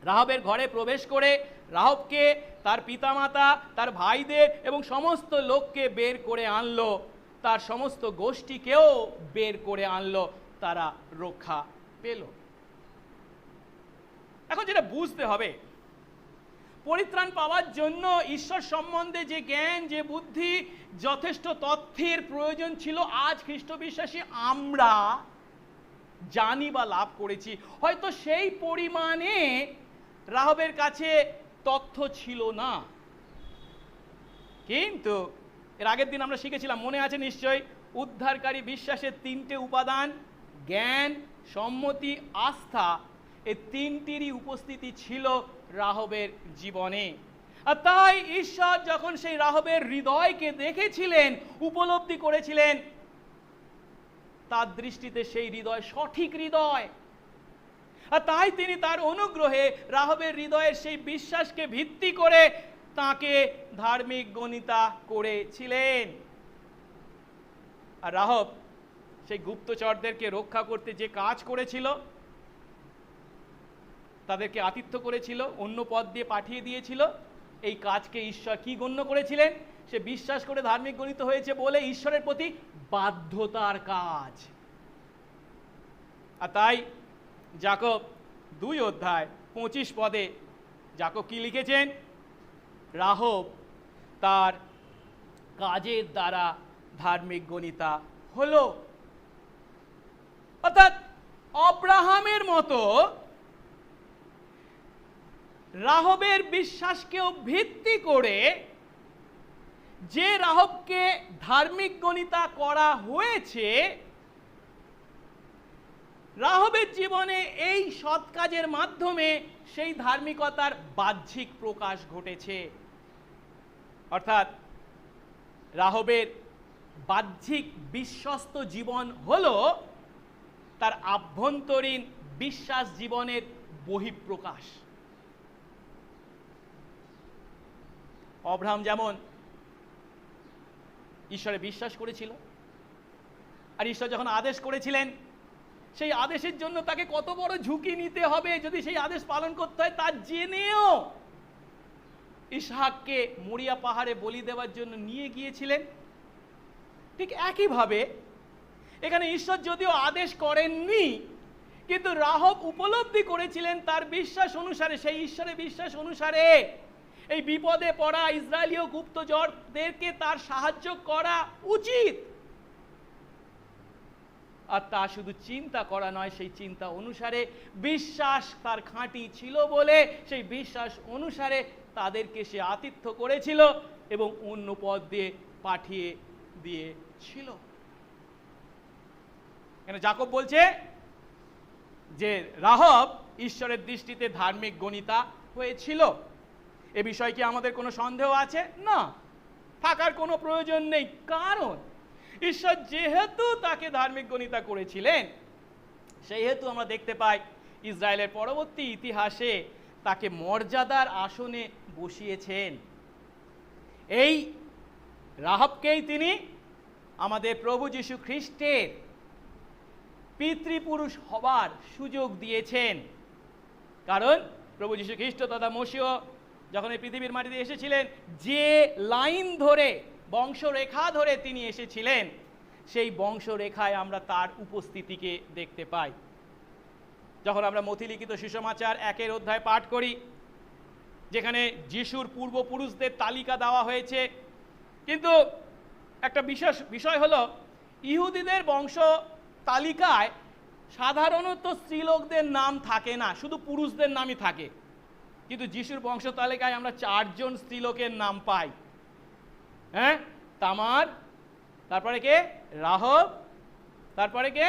রাহবের ঘরে প্রবেশ করে রাহবকে, তার পিতামাতা, তার ভাইদের এবং সমস্ত লোককে বের করে আনলো, তার সমস্ত গোষ্ঠীকেও বের করে আনলো, তারা রক্ষা পেল। এখন যেটা বুঝতে হবে, পরিত্রাণ পাওয়ার জন্য ঈশ্বর সম্বন্ধে যে জ্ঞান, যে বুদ্ধি, যথেষ্ট তথ্যের প্রয়োজন ছিল আজ খ্রিস্ট বিশ্বাসী আমরা জানি বা লাভ করেছি, হয়তো সেই পরিমাণে রাহবের কাছে তথ্য ছিল না। কিন্তু এর আগের দিন আমরা শিখেছিলাম, মনে আছে নিশ্চয়ই, উদ্ধারকারী বিশ্বাসের 3টে উপাদান, জ্ঞান, সম্মতি, আস্থা, এই 3টিরই উপস্থিতি ছিল রাহবের জীবনে। আর তাই ঈশ্বর যখন সেই রাহবের হৃদয়কে দেখেছিলেন, উপলব্ধি করেছিলেন, তার দৃষ্টিতে সেই হৃদয় সঠিক হৃদয়। আর তাই তিনি তার অনুগ্রহে রাহাবের হৃদয়ের সেই বিশ্বাসকে ভিত্তি করে তাকে ধার্মিক গণিতা করেছিলেন। আর রাহাব সেই গুপ্তচরদেরকে রক্ষা করতে যে কাজ করেছিল, তাদেরকে আতিথ্য করেছিল, অন্য পথ দিয়ে পাঠিয়ে দিয়েছিল, এই কাজকে ঈশ্বর কি গণ্য করেছিলেন? সে বিশ্বাস করে ধার্মিক গণিত হয়েছে বলে ঈশ্বরের প্রতি বাধ্যতার কাজ। আর তাই যাকব 2:25 যাকব কি লিখেছেন? রাহাব তার কাজের দ্বারা ধার্মিক গণিতা হলো। অর্থাৎ আব্রাহামের মতো রাহাবের বিশ্বাসকেও ভিত্তি করে যে রাহাবকে ধার্মিক গণিতা করা হয়েছে, রাহাবের জীবনে এই সৎ কাজের মাধ্যমে সেই ধার্মিকতার বাহ্যিক প্রকাশ ঘটেছে। অর্থাৎ রাহাবের বাহ্যিক বিশ্বস্ত জীবন হলো তার আভ্যন্তরীণ বিশ্বাস জীবনের বহিঃপ্রকাশ। আব্রাহাম যেমন ঈশ্বরে বিশ্বাস করেছিল, আর ঈশ্বর যখন আদেশ করেছিলেন সেই আদেশের জন্য তাকে কত বড় ঝুঁকি নিতে হবে যদি সেই আদেশ পালন করতে হয় তা জেনেও ইসহাককে মরিয়া পাহাড়ে বলি দেওয়ার জন্য নিয়ে গিয়েছিলেন। ঠিক একইভাবে এখানে ঈশ্বর যদিও আদেশ করেননি, কিন্তু রাহাব উপলব্ধি করেছিলেন তার বিশ্বাস অনুসারে, সেই ঈশ্বরের বিশ্বাস অনুসারে এই বিপদে পড়া ইসরায়েলীয় গুপ্তচরদেরকে তার সাহায্য করা উচিত। আর তা শুধু চিন্তা করা নয়, সেই চিন্তা অনুসারে বিশ্বাস তার খাঁটি ছিল বলে সেই বিশ্বাস অনুসারে তাদেরকে সে আতিথ্য করেছিল এবং অন্য পথ দিয়ে পাঠিয়ে দিয়েছিল। কেন যাকব বলছে যে রাহাব ঈশ্বরের দৃষ্টিতে ধার্মিক গণিতা হয়েছিল। এ বিষয়ে কি আমাদের কোনো সন্দেহ আছে? না, থাকার কোনো প্রয়োজন নেই। কারণ ঈশ্বর যেহেতু তাকে ধার্মিক গণিতা করেছিলেন, সেই হেতু আমরা দেখতে পাই ইসরায়েলের পরবর্তী ইতিহাসে তাকে মর্যাদার আসনে বসিয়েছেন। এই রাহাবকেই তিনি আমাদের প্রভু যীশু খ্রিস্টের পিতৃপুরুষ হবার সুযোগ দিয়েছেন। কারণ প্রভু যীশু খ্রিস্ট তথা মসীহ যখন এই পৃথিবীর মাটিতে এসেছিলেন, যে লাইন ধরে বংশরেখা ধরে তিনি এসেছিলেন, সেই বংশরেখায় আমরা তার উপস্থিতিকে দেখতে পাই। যখন আমরা মথিলিখিত সুসমাচার 1 পাঠ করি, যেখানে যিশুর পূর্বপুরুষদের তালিকা দেওয়া হয়েছে, কিন্তু একটা বিশেষ বিষয় হলো ইহুদিদের বংশ তালিকায় সাধারণত স্ত্রীলোকদের নাম থাকে না, শুধু পুরুষদের নামই থাকে। কিন্তু যিশুর বংশ তালিকায় আমরা 4 জন স্ত্রীলোকের নাম পাই। হ্যাঁ, তামার, তারপরে কে? রাহাব, তারপরে কে?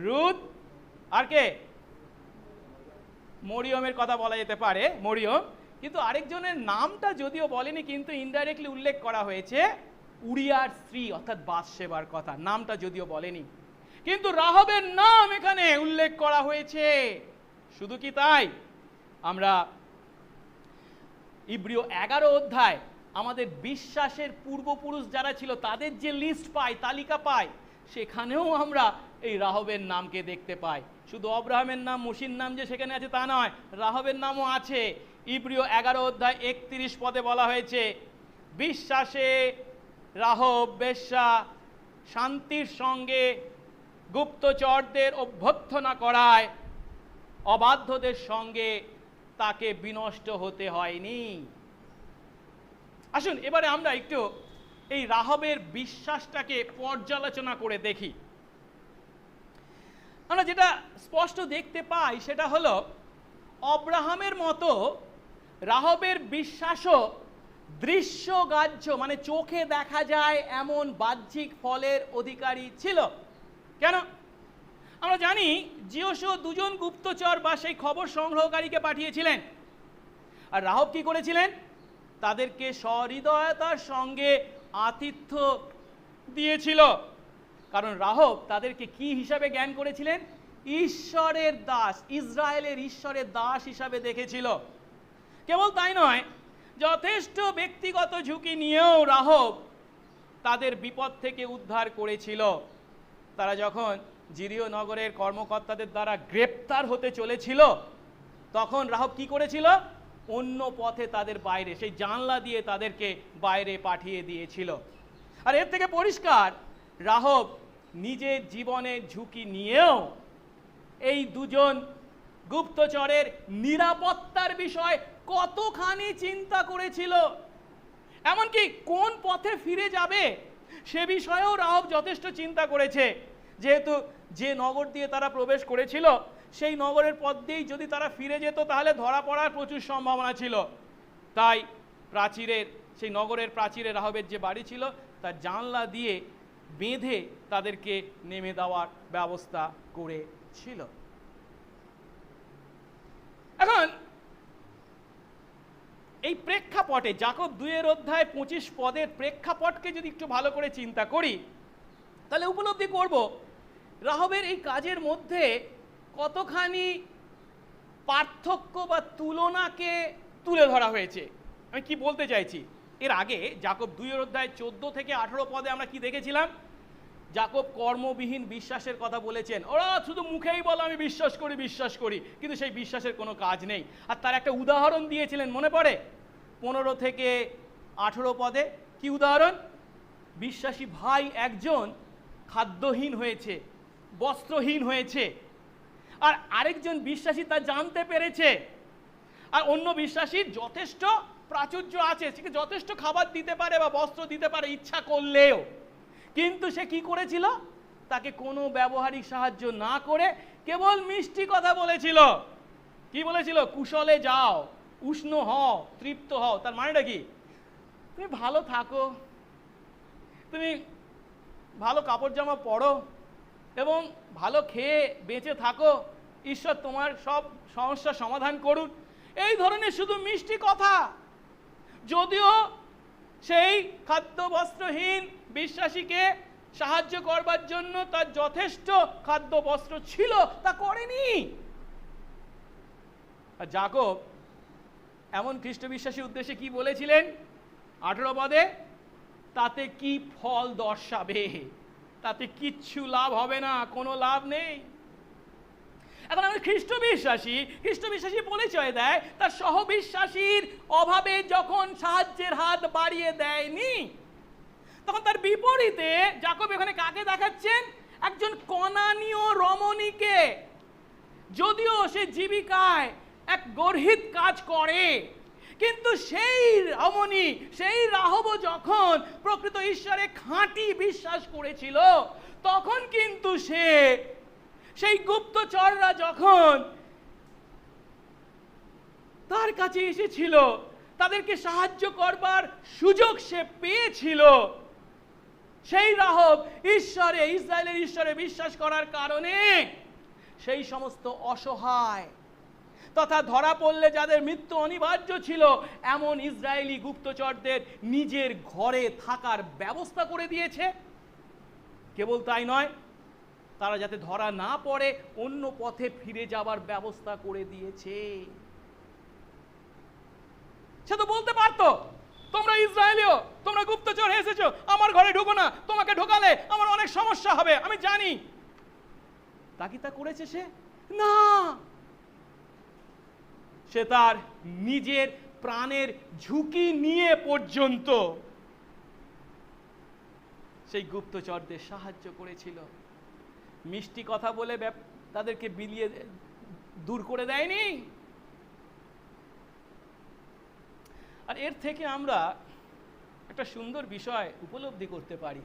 রুথ, আর কে? মরিয়মের কথা বলা যেতে পারে, মরিয়ম। কিন্তু আরেকজনের নামটা যদিও বলেনি, কিন্তু ইনডাইরেক্টলি উল্লেখ করা হয়েছে, উরিয়ার স্ত্রী অর্থাৎ বাথশেবার কথা, নামটা যদিও বলেনি, কিন্তু রাহাবের নাম এখানে উল্লেখ করা হয়েছে। শুধু কি তাই, আমরা ইব্রিয় 11 আমাদের বিশ্বাসের পূর্বপুরুষ যারা ছিল তাদের যে লিস্ট পাই, তালিকা পাই, সেখানেও আমরা এই রাহাবের নামকে দেখতে পাই। শুধু আব্রাহামের নাম, মোশির নাম যে সেখানে আছে তা নয়, রাহাবের নামও আছে। ইব্রিয় 11:31 বলা হয়েছে, বিশ্বাসে রাহাব বেশ্যা শান্তির সঙ্গে গুপ্তচরদের অভ্যর্থনা করায় অবাধ্যদের সঙ্গে তাকে বিনষ্ট হতে হয়নি। আসুন এবারে আমরা একটু এই রাহাবের বিশ্বাসটাকে পর্যালোচনা করে দেখি। আমরা যেটা স্পষ্ট দেখতে পাই সেটা হলো আব্রাহামের মতো রাহাবের বিশ্বাসও দৃশ্যগ্রাহ্য, মানে চোখে দেখা যায় এমন বাহ্যিক ফলের অধিকারী ছিল। কেন? আমরা জানি যিহোশূয়া 2 জন গুপ্তচর বা সেই খবর সংগ্রহকারীকে পাঠিয়েছিলেন, আর রাহাব কি করেছিলেন? তাদেরকে সহৃদয়তার সঙ্গে আতিথ্য দিয়েছিল। কারণ রাহাব তাদেরকে কি হিসাবে জ্ঞান করেছিলেন? ঈশ্বরের দাস, ইসরায়েলের ঈশ্বরের দাস হিসাবে দেখেছিল। কেবল তাই নয়, যথেষ্ট ব্যক্তিগত ঝুঁকি নিয়েও রাহব তাদের বিপদ থেকে উদ্ধার করেছিল। তারা যখন জিরিও নগরের কর্মকর্তাদের দ্বারা গ্রেপ্তার হতে চলেছিল, তখন রাহব কি করেছিল? অন্য পথে তাদের বাইরে, সেই জানলা দিয়ে তাদেরকে বাইরে পাঠিয়ে দিয়েছিল। আর এর থেকে পরিষ্কার, রাহব নিজের জীবনের ঝুঁকি নিয়েও এই দুজন গুপ্তচরের নিরাপত্তার বিষয় কতখানি চিন্তা করেছিল। এমনকি কোন পথে ফিরে যাবে সে বিষয়েও রাহব যথেষ্ট চিন্তা করেছে। যেহেতু যে নগর দিয়ে তারা প্রবেশ করেছিল, সেই নগরের পথ দিয়েই যদি তারা ফিরে যেত তাহলে ধরা পড়ার প্রচুর সম্ভাবনা ছিল। তাই প্রাচীরের, সেই নগরের প্রাচীরে রাহবের যে বাড়ি ছিল তার জানলা দিয়ে বেঁধে তাদেরকে নেমে দেওয়ার ব্যবস্থা করেছিল। এখন এই প্রেক্ষাপটে যাকব 2:25 পদের প্রেক্ষাপটকে যদি একটু ভালো করে চিন্তা করি, তাহলে উপলব্ধি করব রাহবের এই কাজের মধ্যে কতখানি পার্থক্য বা তুলনাকে তুলে ধরা হয়েছে। আমি কি বলতে চাইছি, এর আগে যাকব 2:14 থেকে 18 পদে আমরা কি দেখেছিলাম? যাকব কর্মবিহীন বিশ্বাসের কথা বলেছেন। ওরা শুধু মুখেই বলে আমি বিশ্বাস করি বিশ্বাস করি, কিন্তু সেই বিশ্বাসের কোনো কাজ নেই। আর তার একটা উদাহরণ দিয়েছিলেন, মনে পড়ে? 15 থেকে 18 পদে কি উদাহরণ? বিশ্বাসী ভাই একজন খাদ্যহীন হয়েছে, বস্ত্রহীন হয়েছে, আর আরেকজন বিশ্বাসী তা জানতে পেরেছে। আর অন্য বিশ্বাসীর যথেষ্ট প্রাচুর্য আছে, সে যথেষ্ট খাবার দিতে পারে বা বস্ত্র দিতে পারে ইচ্ছা করলেও, কিন্তু সে কি করেছিল? তাকে কোনো ব্যবহারিক সাহায্য না করে কেবল মিষ্টি কথা বলেছিল। কি বলেছিল? কুশলে যাও, উষ্ণ হও, তৃপ্ত হও। তার মানেটা কি? তুমি ভালো থাকো, তুমি ভালো কাপড় জামা পরো এবং ভালো খেয়ে বেঁচে থাকো, ঈশ্বর তোমার সব সমস্যার সমাধান করুন। এই ধরনের শুধু মিষ্টি কথা। যদিও সেই খাদ্য বস্ত্রহীন বিশ্বাসীকে সাহায্য করবার জন্য তার যথেষ্ট খাদ্য বস্ত্র ছিল, তা করেনি। আর যাকব এমন খ্রিস্ট বিশ্বাসীর উদ্দেশ্যে কি বলেছিলেন 18 পদে? তাতে কি ফল দর্শাবে? তাতে কিচ্ছু লাভ হবে না, কোনো লাভ নেই। এখন আমরা খ্রিস্ট বিশ্বাসী পরিচয় দেয় তার সহবিশ্বাসীর অভাবে যখন সাহায্যের হাত বাড়িয়ে দেয়নি, তখন তার বিপরীতে যাকব এখানে কাকে দেখাচ্ছেন? একজন কনানীয় রমণীকে। যদিও সে জীবিকায় এক গর্হিত কাজ করে, কিন্তু সেই রমণী, সেই রাহব যখন প্রকৃত ঈশ্বরে খাঁটি বিশ্বাস করেছিল, তখন কিন্তু সে, সেই গুপ্তচররা যখন তার কাছে এসেছিল, তাদেরকে সাহায্য করবার সুযোগ সে পেয়েছিল। সেই রাহব ঈশ্বরে, ইসরায়েলের ঈশ্বরে বিশ্বাস করার কারণে সেই সমস্ত অসহায় তথা ধরা পড়লে যাদের মৃত্যু অনিবার্য ছিল এমন ইসরায়েলি গুপ্তচরদের নিজের ঘরে থাকার ব্যবস্থা করে দিয়েছে। কেবল তাই নয়, তারা যাতে ধরা না পড়ে অন্য পথে ফিরে যাবার ব্যবস্থা করে দিয়েছে। সে তো বলতে পারতো, তোমরা ইসরায়েলীয়, তোমরা গুপ্তচর এসেছো, আমার ঘরে ঢোকো না, তোমাকে ঢোকালে আমার অনেক সমস্যা হবে, আমি জানি। তা কি তা করেছে সে? না, সে তার নিজের প্রাণের ঝুঁকি নিয়ে পর্যন্ত সেই গুপ্তচরদের সাহায্য করেছিল। মিষ্টি কথা বলে তাদেরকে বিলিয়ে দূর করে দেয়নি। আর এর থেকে আমরা একটা সুন্দর বিষয় উপলব্ধি করতে পারি।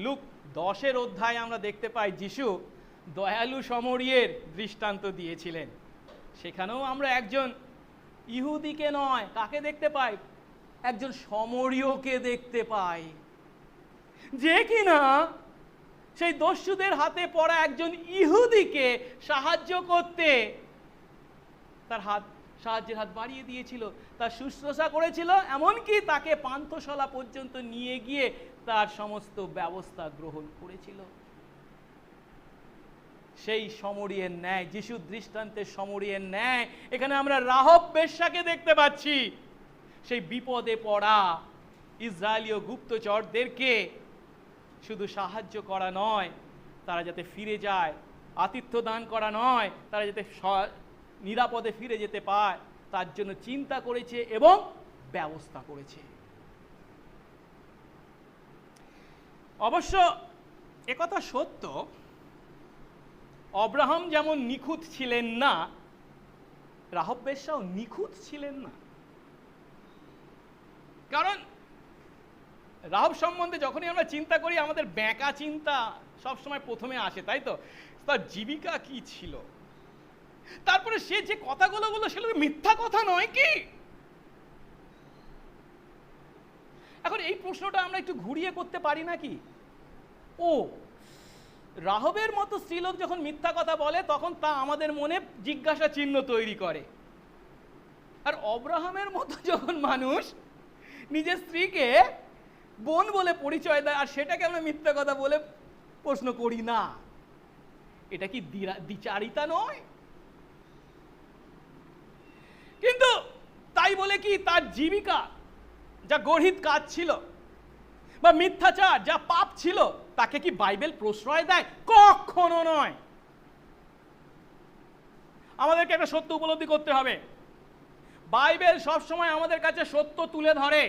লুক 10 অধ্যায়ে আমরা দেখতে পাই যিশু দয়ালু সমরিয়ের দৃষ্টান্ত দিয়েছিলেন। সেখানেও আমরা একজন ইহুদিকে নয়, কাকে দেখতে পাই? একজন সমরীয়কে দেখতে পাই, যে কিনা সেই দস্যুদের হাতে পড়া একজন ইহুদিকে সাহায্য করতে তার সাহায্যের হাত বাড়িয়ে দিয়েছিল, তার শুশ্রূষা করেছিল, এমনকি তাকে পান্থশালা পর্যন্ত নিয়ে গিয়ে তার সমস্ত ব্যবস্থা গ্রহণ করেছিল। সেই সমরিয়ের ন্যায়, যিশুর দৃষ্টান্তের সমরিয়ের ন্যায় এখানে আমরা রাহব বেশ্যাকে দেখতে পাচ্ছি। সেই বিপদে পড়া ইসরায়েলীয় গুপ্তচরদেরকে শুধু সাহায্য করা নয়, তারা যাতে ফিরে যায়, আতিথ্য দান করা নয়, তারা যাতে নিরাপদে ফিরে যেতে পায় তার জন্য চিন্তা করেছে এবং ব্যবস্থা করেছে। অবশ্য একথা সত্য, অব্রাহাম যেমন নিখুঁত ছিলেন না, রাহব বেশ্যাও নিখুঁত ছিলেন না। কারণ রাহব সম্বন্ধে যখনই আমরা চিন্তা করি আমাদের ব্যাকা চিন্তা সবসময় প্রথমে আসে, তাই তো? তার জীবিকা কি ছিল, তারপরে সে যে কথাগুলো বলল সেগুলো মিথ্যা কথা নয় কি? এখন এই প্রশ্নটা আমরা একটু ঘুরিয়ে করতে পারি নাকি? ও, রাহবের মতো স্ত্রীলোক যখন মিথ্যা কথা বলে তখন তা আমাদের মনে জিজ্ঞাসা চিহ্ন তৈরি করে, আর অব্রাহামের মতো যখন মানুষ নিজের স্ত্রীকে বোন বলে পরিচয় দেয় আর সেটাকে আমরা মিথ্যা কথা বলে প্রশ্ন করি না, এটা কি দ্বিচারিতা নয়? কিন্তু তাই বলে কি তার জীবিকা যা গর্হিত কাজ ছিল বা মিথ্যাচার যা পাপ ছিল তাকে কি বাইবেল প্রশ্রয় দেয়? কখনো নয়। আমাদেরকে একটা সত্য উপলব্ধি করতে হবে, বাইবেল সবসময় আমাদের কাছে সত্য তুলে ধরে,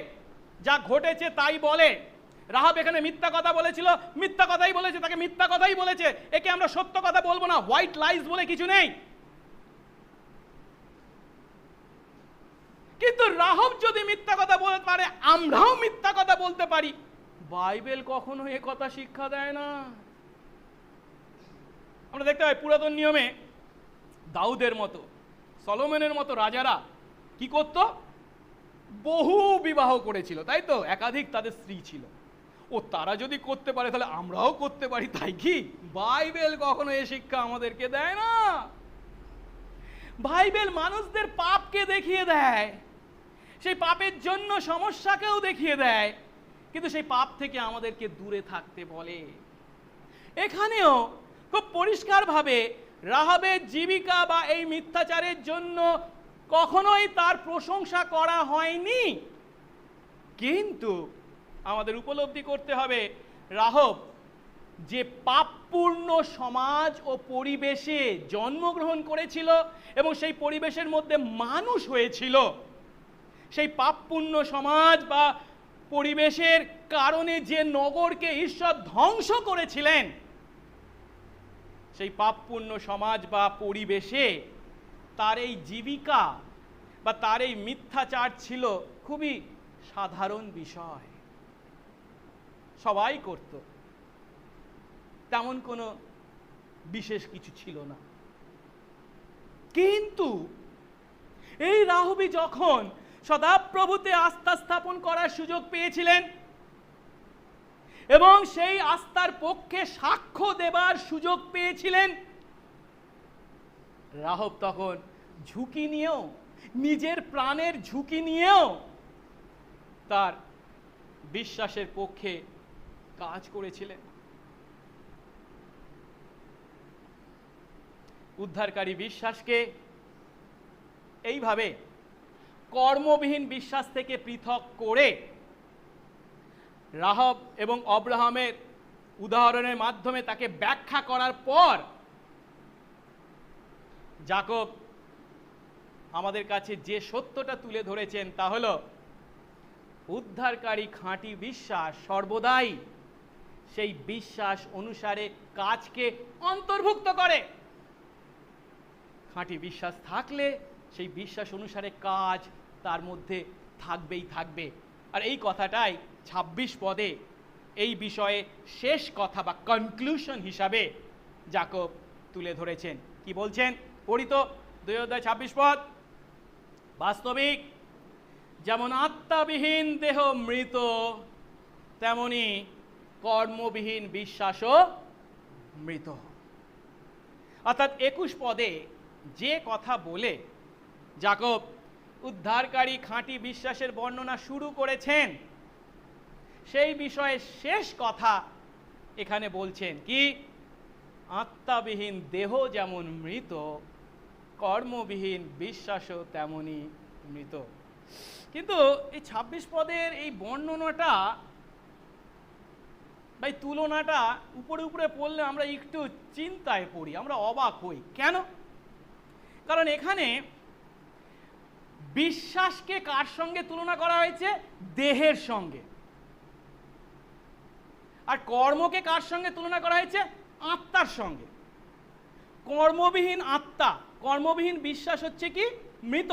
যা ঘটেছে তাই বলে। রাহাব এখানে মিথ্যা কথা বলেছিল, মিথ্যা কথাই বলেছে, তাকে মিথ্যা কথাই বলেছে, একে আমরা সত্য কথা বলবো না, হোয়াইট লাইজ বলে কিছু নেই। কিন্তু রাহাব যদি মিথ্যা কথা বলতে পারে, আমরাও মিথ্যা কথা বলতে পারি। বাইবেল কখনো এ কথা শিক্ষা দেয় না। আমরা দেখতে পাই পুরাতন নিয়মে দাউদের মতো, সলোমনের মতো রাজারা কি করত? বহু বিবাহ করেছিল, তাই তো? একাধিক তাদের স্ত্রী ছিল। ও তারা যদি করতে পারে তাহলে আমরাও করতে পারি, তাই কি? বাইবেল কখনো এ শিক্ষা আমাদেরকে দেয় না। বাইবেল মানুষদের পাপকে দেখিয়ে দেয়, সেই পাপের জন্য সমস্যাকেও দেখিয়ে দেয়, কিন্তু সেই পাপ থেকে আমাদেরকে দূরে থাকতে বলে। এখানেও খুব পরিষ্কারভাবে রাহাবের জীবিকা বা এই মিথ্যাচারের জন্য কখনোই তার প্রশংসা করা হয়নি। কিন্তু আমাদের উপলব্ধি করতে হবে রাহাব যে পাপপূর্ণ সমাজ ও পরিবেশে জন্মগ্রহণ করেছিল এবং সেই পরিবেশের মধ্যে মানুষ হয়েছিল, সেই পাপপূর্ণ সমাজ বা পরিবেশের কারণে যে নগরকে ঈশ্বর ধ্বংস করেছিলেন, সেই পাপপূর্ণ সমাজ বা পরিবেশে তার এই জীবিকা বা তার এই মিথ্যাচার ছিল খুবই সাধারণ বিষয়, সবাই করত, তেমন কোনো বিশেষ কিছু ছিল না। কিন্তু এই রাহবী যখন সদাপ্রভুতে আস্থা স্থাপন করার সুযোগ পেয়েছিলেন এবং সেই আস্থার পক্ষে সাক্ষ্য দেবার সুযোগ পেয়েছিলেন, রাহব তখন ঝুঁকি নিয়েও, নিজের প্রাণের ঝুঁকি নিয়েও তার বিশ্বাসের পক্ষে কাজ করেছিলেন। উদ্ধারকারী বিশ্বাসকে এইভাবে কর্মবিহীন বিশ্বাস থেকে পৃথক করে রাহব এবং অব্রাহামের উদাহরণের মাধ্যমে তাকে ব্যাখ্যা করার পর যাকব আমাদের কাছে যে সত্যটা তুলে ধরেছেন তা হলো উদ্ধারকারী খাঁটি বিশ্বাস সর্বদাই সেই বিশ্বাস অনুসারে কাজকে অন্তর্ভুক্ত করে। খাঁটি বিশ্বাস থাকলে সেই বিশ্বাস অনুসারে কাজ তার মধ্যে থাকবেই থাকবে। আর এই কথাটাই ২৬ পদে এই বিষয়ে শেষ কথা বা কনক্লুশন হিসাবে যাকব তুলে ধরেছেন। কি বলছেন? পড়ি তো ২ অধ্যায় ২৬ পদ। বাস্তবিক যেমন আত্মাবিহীন দেহ মৃত, তেমনি কর্মবিহীন বিশ্বাসও মৃত। অর্থাৎ ২১ পদে যে কথা বলে যাকব উদ্ধারকারী খাঁটি বিশ্বাসের বর্ণনা শুরু করেছেন, সেই বিষয়ে শেষ কথা এখানে বলছেন কি? আত্মাবিহীন দেহ যেমন মৃত, কর্মবিহীন বিশ্বাসও তেমনই মৃত। কিন্তু এই ২৬ পদের এই বর্ণনাটা বা এই তুলনাটা উপরে উপরে পড়লে আমরা একটু চিন্তায় পড়ি, আমরা অবাক হই। কেন? কারণ এখানে বিশ্বাসকে কার সঙ্গে তুলনা করা হয়েছে? দেহের সঙ্গে। আর কর্মকে কার সঙ্গে তুলনা করা হয়েছে? আত্মার সঙ্গে। কর্মবিহীন আত্মা, কর্মবিহীন বিশ্বাস হচ্ছে কি? মৃত।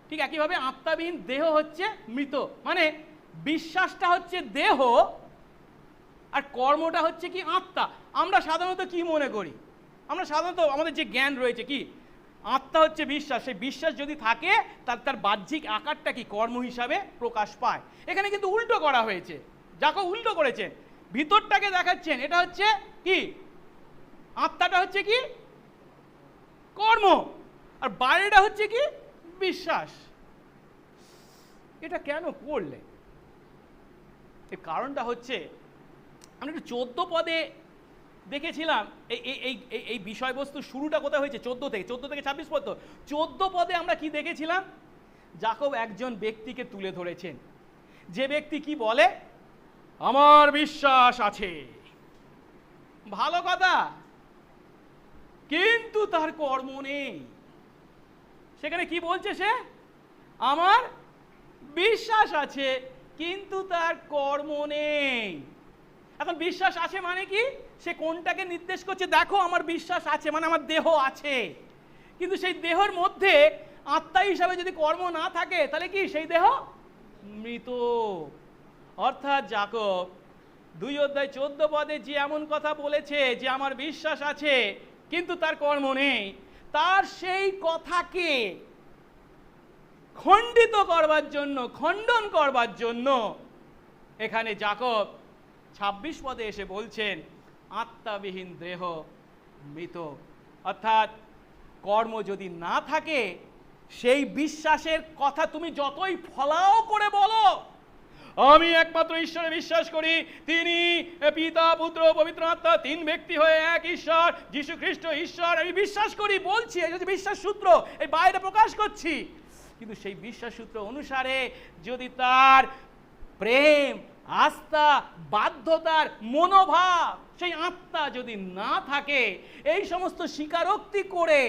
ঠিক একইভাবে আত্মাবিহীন দেহ হচ্ছে মৃত। মানে বিশ্বাসটা হচ্ছে দেহ আর কর্মটা হচ্ছে কি? আত্মা। আমরা সাধারণত কি মনে করি? আমরা সাধারণত আমাদের যে জ্ঞান রয়েছে কি, আত্মা হচ্ছে বিশ্বাস, সেই বিশ্বাস যদি থাকে তার বাহ্যিক আকারটা কি? কর্ম হিসাবে প্রকাশ পায়। এখানে কিন্তু উল্টো করা হয়েছে, যাকে উল্টো করেছেন, ভিতরটাকে দেখাচ্ছেন এটা হচ্ছে কি? আত্মাটা হচ্ছে কি? কর্ম, আর বাইরেটা হচ্ছে কি? বিশ্বাস। এটা কেন করলে? এর কারণটা হচ্ছে আমরা একটু ১৪ পদে দেখেছিলাম এই বিষয়বস্তু শুরুটা কোথায় হয়েছে? ১৪ থেকে ২৬ পদ। ১৪ পদে আমরা কি দেখেছিলাম? যাকব একজন ব্যক্তিকে তুলে ধরেছেন, যে ব্যক্তি কি বলে? আমার বিশ্বাস আছে। ভালো কথা, কিন্তু তার কর্ম নেই। সেখানে কি বলছে সে? আমার বিশ্বাস আছে কিন্তু তার কর্ম নেই। এখন বিশ্বাস আছে মানে কি? সে কোনটাকে নির্দেশ করছে? দেখো আমার বিশ্বাস আছে, মানে আমার দেহ আছে, কিন্তু সেই দেহের মধ্যে আত্মা হিসাবে যদি কর্ম না থাকে তাহলে কি সেই দেহ মৃত। অর্থাৎ যাকব ২ অধ্যায় ১৪ পদে যে এমন কথা বলেছে যে আমার বিশ্বাস আছে কিন্তু তার কর্ম নেই, তার সেই কথাকে খণ্ডিত করবার জন্য, খণ্ডন করবার জন্য এখানে যাকব ২৬ পদে এসে বলছেন আত্মাবিহীন দেহ মৃত। অর্থাৎ কর্ম যদি না থাকে, সেই বিশ্বাসের কথা তুমি যতই ফলাও করে বলো, আমি একমাত্র ঈশ্বরে বিশ্বাস করি, তিনি পিতা পুত্র পবিত্র আত্মা, ৩ ব্যক্তি হয়ে এক ঈশ্বর, যীশু খ্রিস্ট ঈশ্বর, আমি বিশ্বাস করি বলছি, এই যে বিশ্বাস সূত্র এই বাইরে প্রকাশ করছি, কিন্তু সেই বিশ্বাস সূত্র অনুসারে যদি তার প্রেম, আস্থা, বাধ্যতার মনোভাব, সেই আত্মা যদি না থাকে, এই সমস্ত স্বীকারোক্তি করে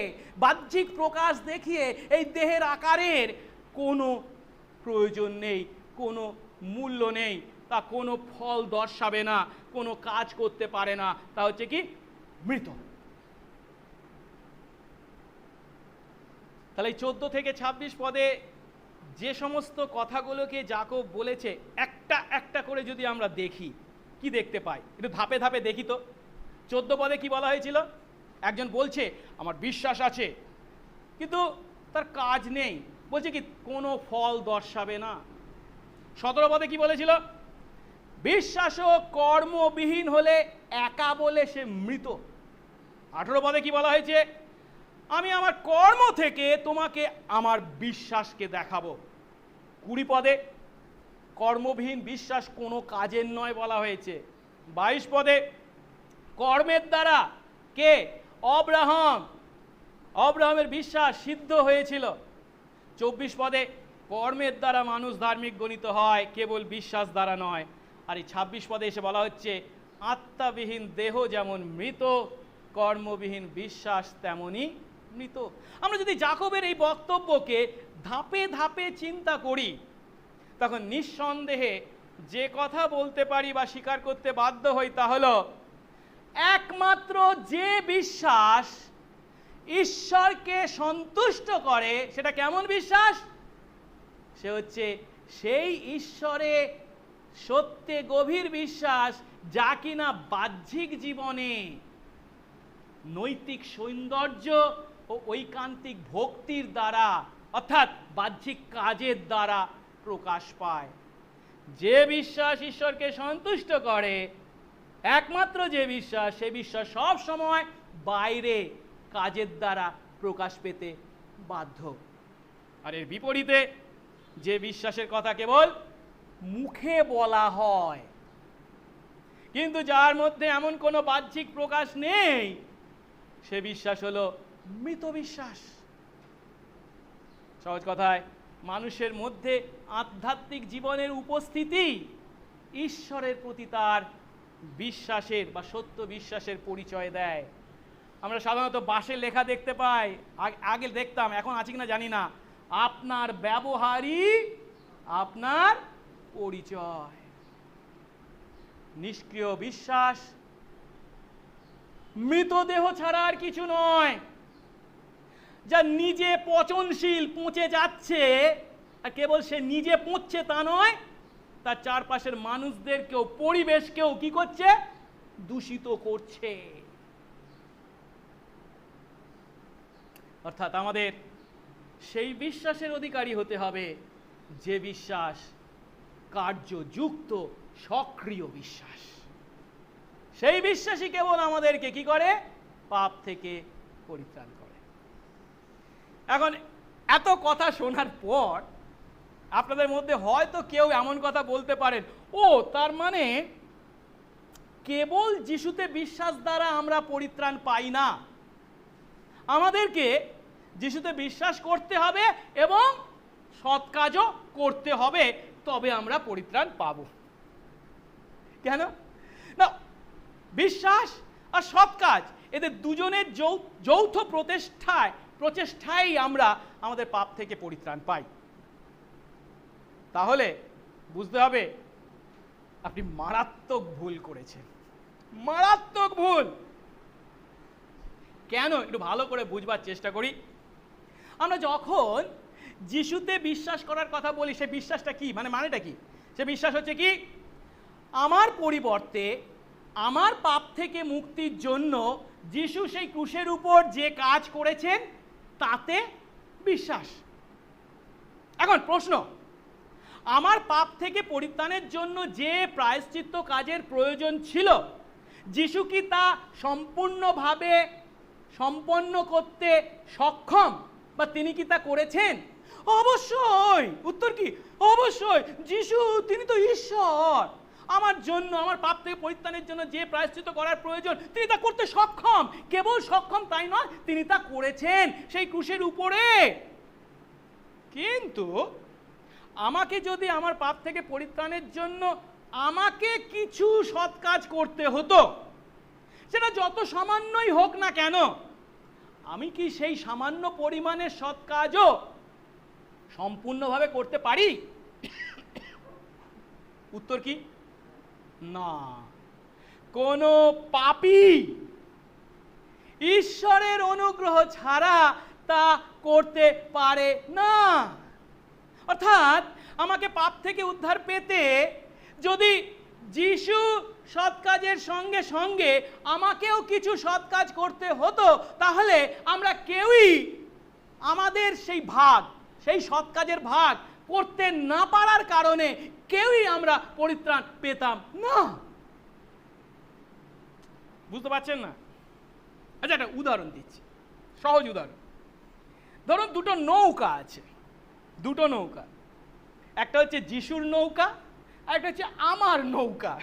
বাহ্যিক প্রকাশ দেখিয়ে এই দেহের আকারের কোনো প্রয়োজন নেই, কোনো মূল্য নেই, তা কোনো ফল দর্শাবে না, কোনো কাজ করতে পারে না, তা হচ্ছে কি? মৃত। তাহলে ১৪ থেকে ২৬ পদে যে সমস্ত কথাগুলোকে যাকব বলেছে, একটা একটা করে যদি আমরা দেখি, কি দেখতে পাই? একটু ধাপে ধাপে দেখি তো। ১৪ পদে কি বলা হয়েছিল? একজন বলছে আমার বিশ্বাস আছে কিন্তু তার কাজ নেই, বলছে কি? কোনো ফল দর্শাবে না। ১৭ পদে কি বলেছিল? বিশ্বাসও কর্মবিহীন হলে একা বলে সে মৃত। ১৮ পদে কি বলা হয়েছে? আমি আমার কর্ম থেকে তোমাকে আমার বিশ্বাসকে দেখাবো। ২০ পদে কর্মবিহীন বিশ্বাস কোনো কাজের নয় বলা হয়েছে। ২২ পদে কর্মের দ্বারা কে? অব্রাহামের বিশ্বাস সিদ্ধ হয়েছিল। ২৪ পদে কর্মের দ্বারা মানুষ ধার্মিক গণিত হয়, কেবল বিশ্বাস দ্বারা নয়। আর এই ২৬ পদে এসে বলা হচ্ছে আত্মাবিহীন দেহ যেমন মৃত, কর্মবিহীন বিশ্বাস তেমনই মৃত। আমরা যদি যাকবের এই বক্তব্যকে ধাপে ধাপে চিন্তা করি, তখন নিঃসন্দেহে যে কথা বলতে পারি বা স্বীকার করতে বাধ্য হই তা হলো, একমাত্র যে বিশ্বাস ঈশ্বরকে সন্তুষ্ট করে, সেটা কেমন বিশ্বাস? সে হচ্ছে সেই ঈশ্বরে সত্যে গভীর বিশ্বাস, যা কিনা বাহ্যিক জীবনে নৈতিক সৌন্দর্য ও ঐকান্তিক ভক্তির দ্বারা, অর্থাৎ বাহ্যিক কাজের দ্বারা প্রকাশ পায়। যে বিশ্বাস ঈশ্বরকে সন্তুষ্ট করে, একমাত্র যে বিশ্বাস, সে বিশ্বাস সব সময় বাইরে কাজের দ্বারা প্রকাশ পেতে বাধ্য। আর এর বিপরীতে যে বিশ্বাসের কথা কেবল মুখে বলা হয়, কিন্তু যার মধ্যে এমন কোনো বাহ্যিক প্রকাশ নেই, সে বিশ্বাস হলো মৃত বিশ্বাস। সহজ কথায়, মানুষের মধ্যে আধ্যাত্মিক জীবনের উপস্থিতি ঈশ্বরের প্রতি তার বিশ্বাসের বা সত্য বিশ্বাসের পরিচয় দেয়। আমরা সাধারণত বাসে লেখা দেখতে পাই, আগে দেখতাম, এখন আছে কিনা জানি না, আপনার ব্যবহারই আপনার পরিচয়। নিষ্ক্রিয় বিশ্বাস মৃতদেহ ছাড়া আর কিছু নয়, যা নিজে পচনশীল, পচে যাচ্ছে, আর কেবল সে নিজে পচছে তা নয়, তার চারপাশের মানুষদেরকেও, পরিবেশকেও কি করছে? দূষিত করছে। অর্থাৎ আমাদের সেই বিশ্বাসের অধিকারী হতে হবে যে বিশ্বাস কার্যযুক্ত, সক্রিয় বিশ্বাস। সেই বিশ্বাসই কেবল আমাদেরকে কি করে? পাপ থেকে পরিত্রাণ করে। এখন এত কথা শোনার পর আপনাদের মধ্যে হয়তো কেউ এমন কথা বলতে পারেন, ও তার মানে কেবল যিশুতে বিশ্বাস দ্বারা আমরা পরিত্রাণ পাই না, আমাদেরকে যিশুতে বিশ্বাস করতে হবে এবং সৎ কাজও করতে হবে, তবে আমরা পরিত্রাণ পাব। কেন না? বিশ্বাস আর সৎ কাজ, এদের দুজনের যৌথ প্রচেষ্টায় আমরা আমাদের পাপ থেকে পরিত্রাণ পাই। তাহলে বুঝতে হবে আপনি মারাত্মক ভুল করেছেন, মারাত্মক ভুল। কেন? একটু ভালো করে বুঝবার চেষ্টা করি। আমরা যখন যিশুতে বিশ্বাস করার কথা বলি, সে বিশ্বাসটা কি, মানেটা কি? সে বিশ্বাস হচ্ছে কি? আমার পরিবর্তে আমার পাপ থেকে মুক্তির জন্য যিশু সেই ক্রুশের উপর যে কাজ করেছেন তাতে বিশ্বাস। এখন প্রশ্ন, আমার পাপ থেকে পরিত্রাণের জন্য যে প্রায়শ্চিত্ত কাজের প্রয়োজন ছিল, যিশু কি তা সম্পূর্ণভাবে সম্পন্ন করতে সক্ষম, বা তিনি কি তা করেছেন? অবশ্যই। উত্তর কি? অবশ্যই। যিশু, তিনি তো ঈশ্বর। আমার জন্য, আমার পাপ থেকে পরিত্রাণের জন্য যে প্রায়শ্চিত্ত করার প্রয়োজন, তিনি তা করতে সক্ষম। কেবল সক্ষম তাই নয়, তিনি তা করেছেন সেই ক্রুশের উপরে। কিন্তু আমাকে যদি আমার পাপ থেকে পরিত্রাণের জন্য আমাকে কিছু সৎ কাজ করতে হতো, সেটা যত সামান্যই হোক না কেন, আমি কি সেই সামান্য পরিমাণের সৎ কাজও সম্পূর্ণভাবে করতে পারি? উত্তর কি? না। কোন পাপী ঈশ্বরের অনুগ্রহ ছাড়া তা করতে পারে না। অর্থাৎ আমাকে পাপ থেকে উদ্ধার পেতে যদি যিশু সৎ কাজের সঙ্গে সঙ্গে আমাকেও কিছু সৎ কাজ করতে হতো, তাহলে আমরা কেউই আমাদের সেই ভাগ, সেই সৎ কাজের ভাগ করতে না পারার কারণে কেউই আমরা পরিত্রাণ পেতাম না। বুঝতে পারছেন না? আচ্ছা, একটা উদাহরণ দিচ্ছি, সহজ উদাহরণ। ধরুন দুটো নৌকা আছে, দুটো নৌকা, একটা হচ্ছে যিশুর নৌকা, আর একটা হচ্ছে আমার নৌকা।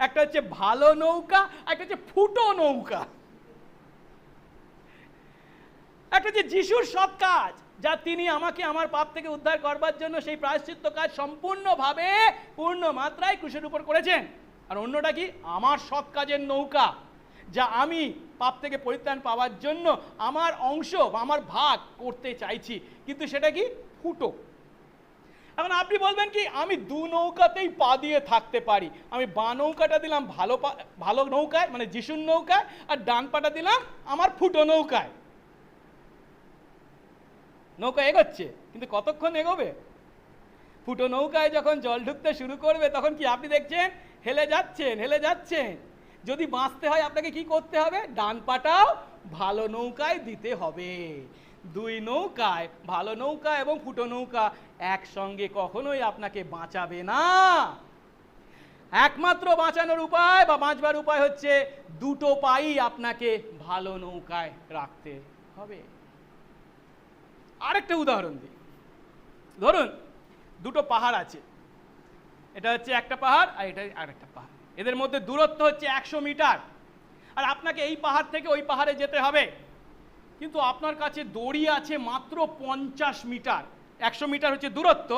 একটা হচ্ছে ভালো নৌকা, একটা হচ্ছে ফুটো নৌকা। একটা হচ্ছে যিশুর সৎ কাজ, যা তিনি আমাকে আমার পাপ থেকে উদ্ধার করবার জন্য সেই প্রায়শ্চিত্ত কাজ সম্পূর্ণভাবে, পূর্ণ মাত্রায় ক্রুশের উপর করেছেন। আর অন্যটা কি? আমার সৎ কাজের নৌকা, যা আমি পাপ থেকে পরিত্রাণ পাওয়ার জন্য আমার অংশ বা আমার ভাগ করতে চাইছি, কিন্তু সেটা কি? ফুটো। এখন আপনি বলবেন কি, আমি দু নৌকাতেই পা দিয়ে থাকতে পারি। আমি বাঁ নৌকাটা দিলাম ভালো নৌকায়, মানে যিশুর নৌকায়, আর ডান পাটা দিলাম আমার ফুটো নৌকায়। নৌকা এগোচ্ছে, কিন্তু কতক্ষণ এগোবে? ফুটো নৌকায় যখন জল ঢুকতে শুরু করবে, তখন কি আপনি দেখছেন হেলে যাচ্ছেন। যদি বাঁচতে হয় আপনাকে কি করতে হবে? ডান পাটাও ভালো নৌকায় দিতে হবে। দুই নৌকায়, ভালো নৌকা এবং ফুটো নৌকা, একসঙ্গে কখনোই আপনাকে বাঁচাবে না। একমাত্র বাঁচানোর উপায় বা বাঁচবার উপায় হচ্ছে দুটো পাই আপনাকে ভালো নৌকায় রাখতে হবে। আরেকটা উদাহরণ দিই। ধরুন দুটো পাহাড় আছে, এটা হচ্ছে একটা পাহাড় আর এটা আরেকটা পাহাড়। এদের মধ্যে দূরত্ব হচ্ছে 100 মিটার। আর আপনাকে এই পাহাড় থেকে ওই পাহাড়ে যেতে হবে, কিন্তু আপনার কাছে দড়ি আছে মাত্র 50 মিটার। 100 মিটার হচ্ছে দূরত্ব,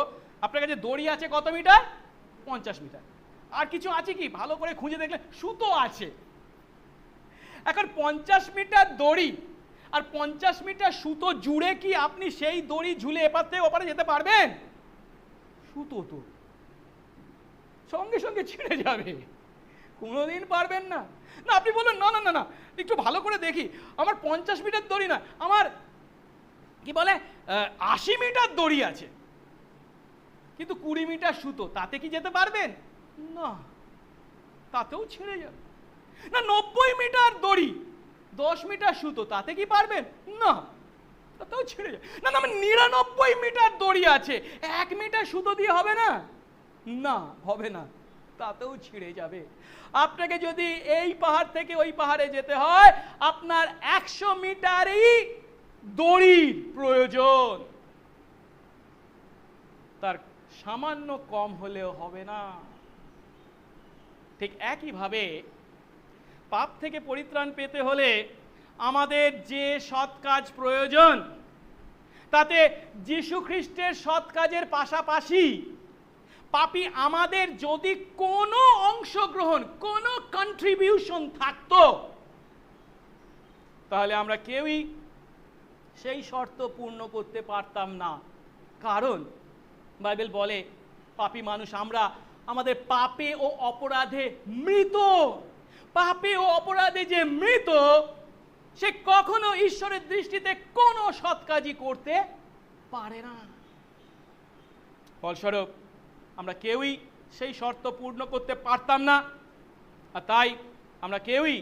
আপনার কাছে দড়ি আছে কত মিটার? 50 মিটার। আর কিছু আছে কি? ভালো করে খুঁজে দেখলে সুতো আছে। এখন 50 মিটার দড়ি আর 50 মিটার সুতো জুড়ে কি আপনি সেই দড়ি ঝুলে এপার থেকে ওপারে যেতে পারবেন? সুতো তো সঙ্গে সঙ্গে ছিঁড়ে যাবে, কোনোদিন পারবেন না। না, আপনি বলুন না না না না একটু ভালো করে দেখি, আমার 50 মিটার দড়ি না, আমার কি বলে 80 মিটার দড়ি আছে, কিন্তু 20 মিটার সুতো, তাতে কি যেতে পারবেন? না, তাতেও ছিঁড়ে যাবে। না, 90 মিটার দড়ি, 10 মিটার সুতো, তাতে কি পারবেন? না, তাতেও ছিঁড়ে যাবে। না না, 99 মিটার দড়ি আছে, 1 মিটার সুতো দিয়ে হবে না? না, হবে না, তাতেও ছিঁড়ে যাবে। আপনাকে যদি এই পাহাড় থেকে ওই পাহাড়ে যেতে হয়, আপনার 100 মিটারই দড়ির প্রয়োজন, তার সামান্য কম হলেও হবে না। ঠিক একইভাবে পাপ থেকে পরিত্রাণ পেতে হলে আমাদের যে সৎ কাজ প্রয়োজন, তাতে যীশু খ্রিস্টের সৎ কাজের পাশাপাশি পাপী আমাদের যদি কোনো অংশগ্রহণ, কোনো কন্ট্রিবিউশন থাকতো, তাহলে আমরা কেউই সেই শর্ত পূর্ণ করতে পারতাম না। কারণ বাইবেল বলে পাপী মানুষ আমরা আমাদের পাপে ও অপরাধে মৃত। পাপে ও অপরাধে যে মৃত, সে কখনো ঈশ্বরের দৃষ্টিতে কোনো সৎ কাজই করতে পারে না। ফলস্বরূপ আমরা কেউই সেই শর্ত পূর্ণ করতে পারতাম না, আর তাই আমরা কেউই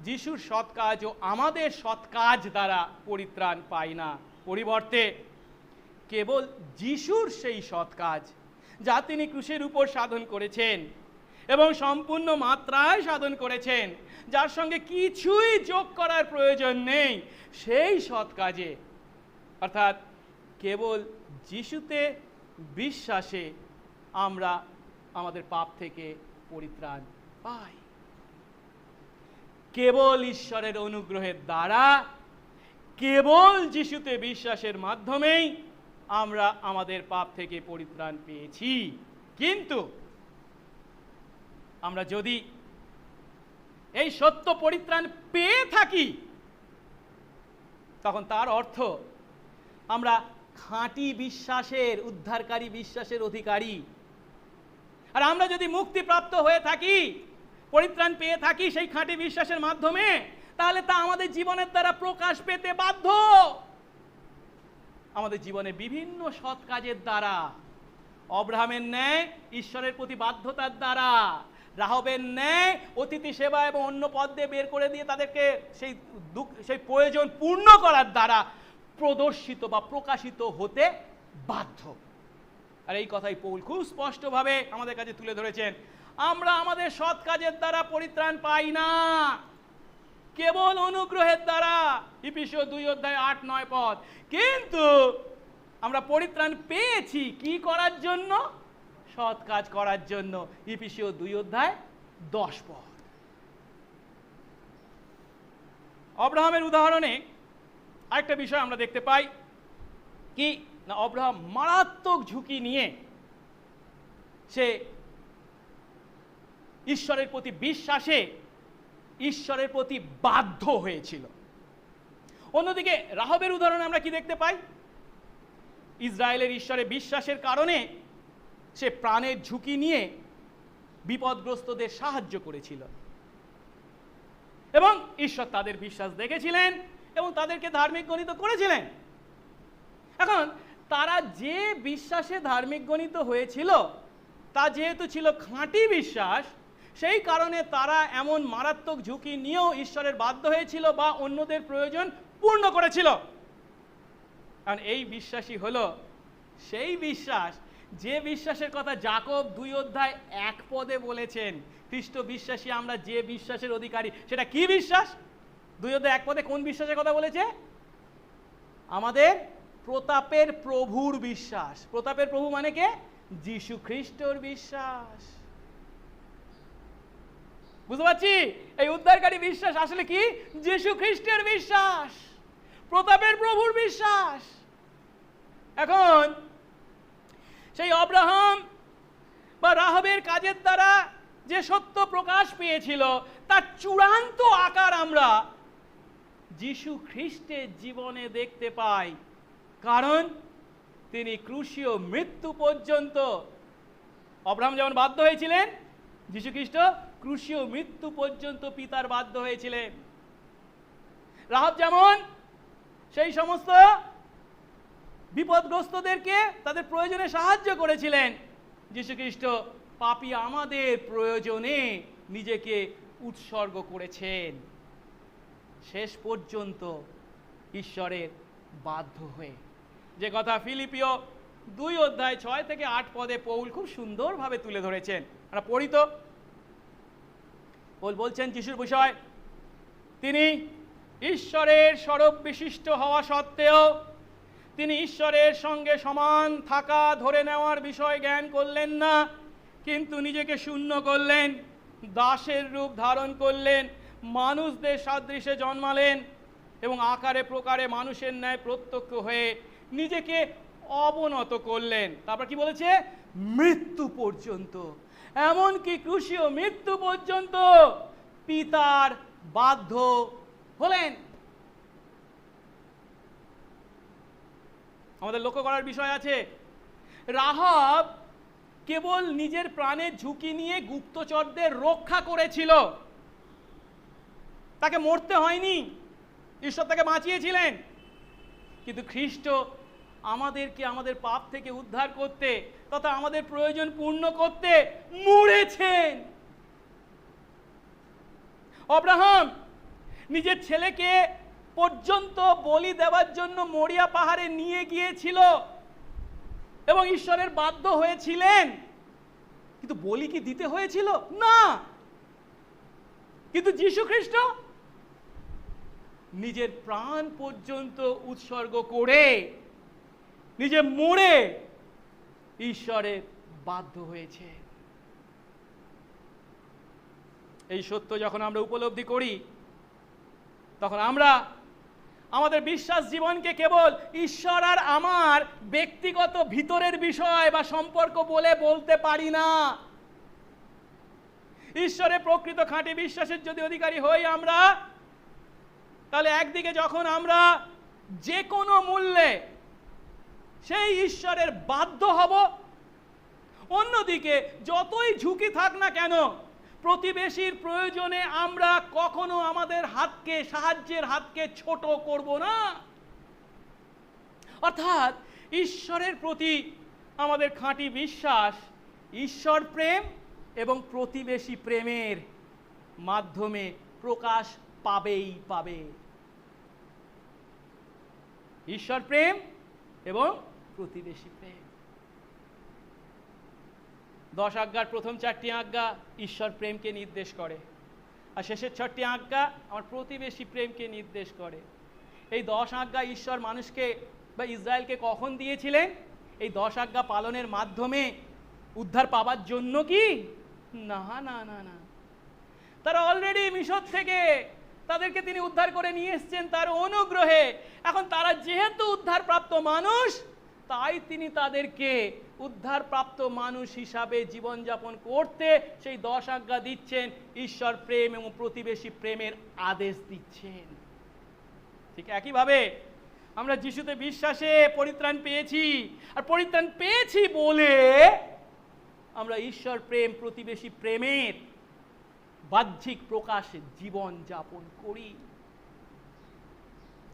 যিশুর সৎ কাজ ও আমাদের সৎ কাজ দ্বারা পরিত্রাণ পাই না। পরিবর্তে কেবল যিশুর সেই সৎ কাজ, যা তিনি ক্রুশের উপর সাধন করেছেন এবং সম্পূর্ণ মাত্রায় সাধন করেছেন, যার সঙ্গে কিছুই যোগ করার প্রয়োজন নেই, সেই সৎ কাজে অর্থাৎ কেবল যিশুতে বিশ্বাসে আমরা আমাদের পাপ থেকে পরিত্রাণ পাই। কেবল ঈশ্বরের অনুগ্রহের দ্বারা, কেবল যিশুতে বিশ্বাসের মাধ্যমেই আমরা আমাদের পাপ থেকে পরিত্রাণ পেয়েছি। কিন্তু আমরা যদি এই সত্য পরিত্রাণ পেয়ে থাকি, তখন তার অর্থ আমরা খাঁটি বিশ্বাসের, উদ্ধারকারী বিশ্বাসের অধিকারী। আর আমরা যদি মুক্তিপ্রাপ্ত হয়ে থাকি, পরিত্রাণ পেয়ে থাকি সেই খাঁটি বিশ্বাসের মাধ্যমে, তাহলে তা আমাদের জীবনের দ্বারা প্রকাশ পেতে বাধ্য। আমাদের জীবনে বিভিন্ন সৎ কাজের দ্বারা, অব্রাহামের ন্যায় ঈশ্বরের প্রতি বাধ্যতার দ্বারা, রাহবের ন্যায় অতিথি সেবা এবং অন্য পদ দিয়ে বের করে দিয়ে তাদেরকে সেই প্রয়োজন পূর্ণ করার দ্বারা প্রদর্শিত বা প্রকাশিত হতে বাধ্য। আর এই কথাই পৌল খুব স্পষ্টভাবে আমাদের কাছে তুলে ধরেছেন। আমরা আমাদের সৎ কাজের দ্বারা পরিত্রাণ পাই না, কেবল অনুগ্রহের দ্বারা, ইফিসীয় 2:8-9 পদ। কিন্তু আমরা পরিত্রাণ পেয়েছি কি করার জন্য? সৎ কাজ করার জন্য, ইফিসীয় 2:10 পদ। অব্রাহামের উদাহরণে আরেকটা বিষয় আমরা দেখতে পাই কি না, অব্রাহাম মারাত্মক ঝুঁকি নিয়ে সে ঈশ্বরের প্রতি বিশ্বাসে ঈশ্বরের প্রতি বাধ্য হয়েছিল। অন্যদিকে রাহবের উদাহরণে আমরা কি দেখতে পাই? ইসরায়েলের ঈশ্বরে বিশ্বাসের কারণে সে প্রাণের ঝুঁকি নিয়ে বিপদগ্রস্তদের সাহায্য করেছিল এবং ঈশ্বর তাদের বিশ্বাস দেখেছিলেন এবং তাদেরকে ধার্মিক গণিত করেছিলেন। এখন তারা যে বিশ্বাসে ধার্মিক গণিত হয়েছিল, তা যেহেতু ছিল খাঁটি বিশ্বাস, সেই কারণে তারা এমন মারাত্মক ঝুঁকি নিয়েও ঈশ্বরের বাধ্য হয়েছিল বা অন্যদের প্রয়োজন পূর্ণ করেছিল। কারণ এই বিশ্বাসই হলো সেই বিশ্বাস, যে বিশ্বাসের কথা যাকব 2:1 পদে বলেছেন। খ্রিস্ট বিশ্বাসী আমরা যে বিশ্বাসের অধিকারী, সেটা কি বিশ্বাস? 2:1 পদে কোন বিশ্বাসের কথা বলেছে? আমাদের প্রতাপের প্রভুর বিশ্বাস। প্রতাপের প্রভু মানে কে? যীশু খ্রিস্টর বিশ্বাস। বুঝতে পারছি? এই উদ্ধারকারী বিশ্বাস আসলে কি? যীশু খ্রিস্টের বিশ্বাস, প্রতাপের প্রভুর বিশ্বাস। এখন সেই আব্রাহাম বা রাহাবের কাজের দ্বারা যে সত্য প্রকাশ পেয়েছিল তার চূড়ান্ত আকার আমরা যীশু খ্রিস্টের জীবনে দেখতে পাই। কারণ তিনি ক্রুশীয় মৃত্যু পর্যন্ত, আব্রাহাম যেমন বাধ্য হয়েছিলেন, যীশু খ্রিস্ট ক্রুশীয় মৃত্যু পর্যন্ত পিতার বাধ্য হয়েছিলেন। রাহাব যেমন সেই সমস্ত বিপদগ্রস্তদেরকে তাদের প্রয়োজনে সাহায্য করেছিলেন, যীশু খ্রিস্ট পাপী আমাদের প্রয়োজনে নিজেকে উৎসর্গ করেছেন, শেষ পর্যন্ত ঈশ্বরের বাধ্য হয়ে। যে কথা ফিলিপিও 2:6 থেকে 8 পদে পৌল খুব সুন্দরভাবে তুলে ধরেছেন। আমরা পড়ি তো। পৌল বলছেন যিশুর বিষয়, তিনি ঈশ্বরের স্বরূপ বিশিষ্ট হওয়া সত্ত্বেও তিনি ঈশ্বরের সঙ্গে সমান থাকা ধরে নেওয়ার বিষয় জ্ঞান করলেন না, কিন্তু নিজেকে শূন্য করলেন, দাসের রূপ ধারণ করলেন, মানুষদের সাদৃশ্যে জন্মালেন এবং আকারে প্রকারে মানুষের ন্যায় প্রত্যক্ষ হয়ে নিজেকে অবনত করলেন। তারপর কি বলেছে? মৃত্যু পর্যন্ত, এমনকি ক্রুশীয় মৃত্যু পর্যন্ত পিতার বাধ্য হলেন। আমাদের লক্ষ্য করার বিষয় আছে, রাহাব কেবল নিজের প্রাণের ঝুঁকি নিয়ে গুপ্তচরদের রক্ষা করেছিল, তাকে মরতে হয়নি, ঈশ্বর তাকে বাঁচিয়েছিলেন। কিন্তু খ্রিস্ট আমাদেরকে আমাদের পাপ থেকে উদ্ধার করতে তথা আমাদের প্রয়োজন পূর্ণ করতে মরেছেন। আব্রাহাম নিজের ছেলেকে পর্যন্ত বলি দেওয়ার জন্য মরিয়া পাহাড়ে নিয়ে গিয়েছিল এবং ঈশ্বরের বাধ্য হয়েছিলেন, কিন্তু বলি কি দিতে হয়েছিল? না। কিন্তু যীশু খ্রিস্ট নিজের প্রাণ পর্যন্ত উৎসর্গ করে নিজে মরে ঈশ্বরের বাধ্য হয়েছে। এই সত্য যখন আমরা উপলব্ধি করি, তখন আমরা আমাদের বিশ্বাস জীবনকে কেবল ঈশ্বর আর আমার ব্যক্তিগত ভিতরের বিষয় বা সম্পর্ক বলে বলতে পারি না। ঈশ্বরের প্রকৃত খাঁটি বিশ্বাসের যদি অধিকারী হই আমরা, তাহলে একদিকে যখন আমরা যে কোনো মূল্যে সেই ঈশ্বরের বাধ্য হব, অন্যদিকে যতই ঝুঁকি থাক না কেন প্রতিবেশীর প্রয়োজনে আমরা কখনো আমাদের হাতকে, সাহায্যের হাতকে ছোট করব না। অর্থাৎ ঈশ্বরের প্রতি আমাদের খাঁটি বিশ্বাস ঈশ্বর প্রেম এবং প্রতিবেশী প্রেমের মাধ্যমে প্রকাশ পাবেই পাবে। ঈশ্বর প্রেম এবং প্রতিবেশী প্রেম। 10 আজ্ঞার প্রথম 4টি আজ্ঞা ঈশ্বর প্রেমকে নির্দেশ করে, আর শেষের 6টি আজ্ঞা আমার প্রতিবেশী প্রেমকে নির্দেশ করে। এই 10 আজ্ঞা ঈশ্বর মানুষকে বা ইসরায়েলকে কখন দিয়েছিলেন? এই 10 আজ্ঞা পালনের মাধ্যমে উদ্ধার পাবার জন্য কি? না না না না, তারা অলরেডি মিশর থেকে তাদেরকে তিনি উদ্ধার করে নিয়ে এসেছেন তার অনুগ্রহে। এখন তারা যেহেতু উদ্ধারপ্রাপ্ত মানুষ, তাই তিনি তাদেরকে উদ্ধারপ্রাপ্ত মানুষ হিসাবে জীবনযাপন করতে সেই 10 আজ্ঞা দিচ্ছেন, ঈশ্বর প্রেম এবং প্রতিবেশী প্রেমের আদেশ দিচ্ছেন। ঠিক একইভাবে আমরা যিশুতে বিশ্বাসে পরিত্রাণ পেয়েছি, আর পরিত্রাণ পেয়েছি বলে আমরা ঈশ্বর প্রেম প্রতিবেশী প্রেমের বাহ্যিক প্রকাশে জীবন যাপন করি।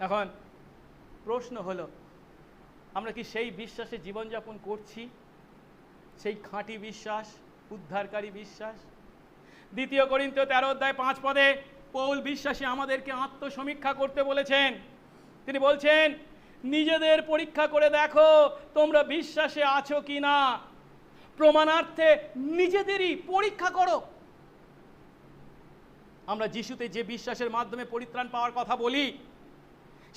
এখন প্রশ্ন হলো, আমরা কি সেই বিশ্বাসে জীবনযাপন করছি? সেই খাঁটি বিশ্বাস, উদ্ধারকারী বিশ্বাস? 2 করিন্থীয় 13:5 পৌল বিশ্বাসী আমাদেরকে আত্মসমীক্ষা করতে বলেছেন। তিনি বলছেন, নিজেদের পরীক্ষা করে দেখো তোমরা বিশ্বাসে আছো কি না, প্রমাণার্থে নিজেদেরই পরীক্ষা করো। আমরা যিশুতে যে বিশ্বাসের মাধ্যমে পরিত্রাণ পাওয়ার কথা বলি,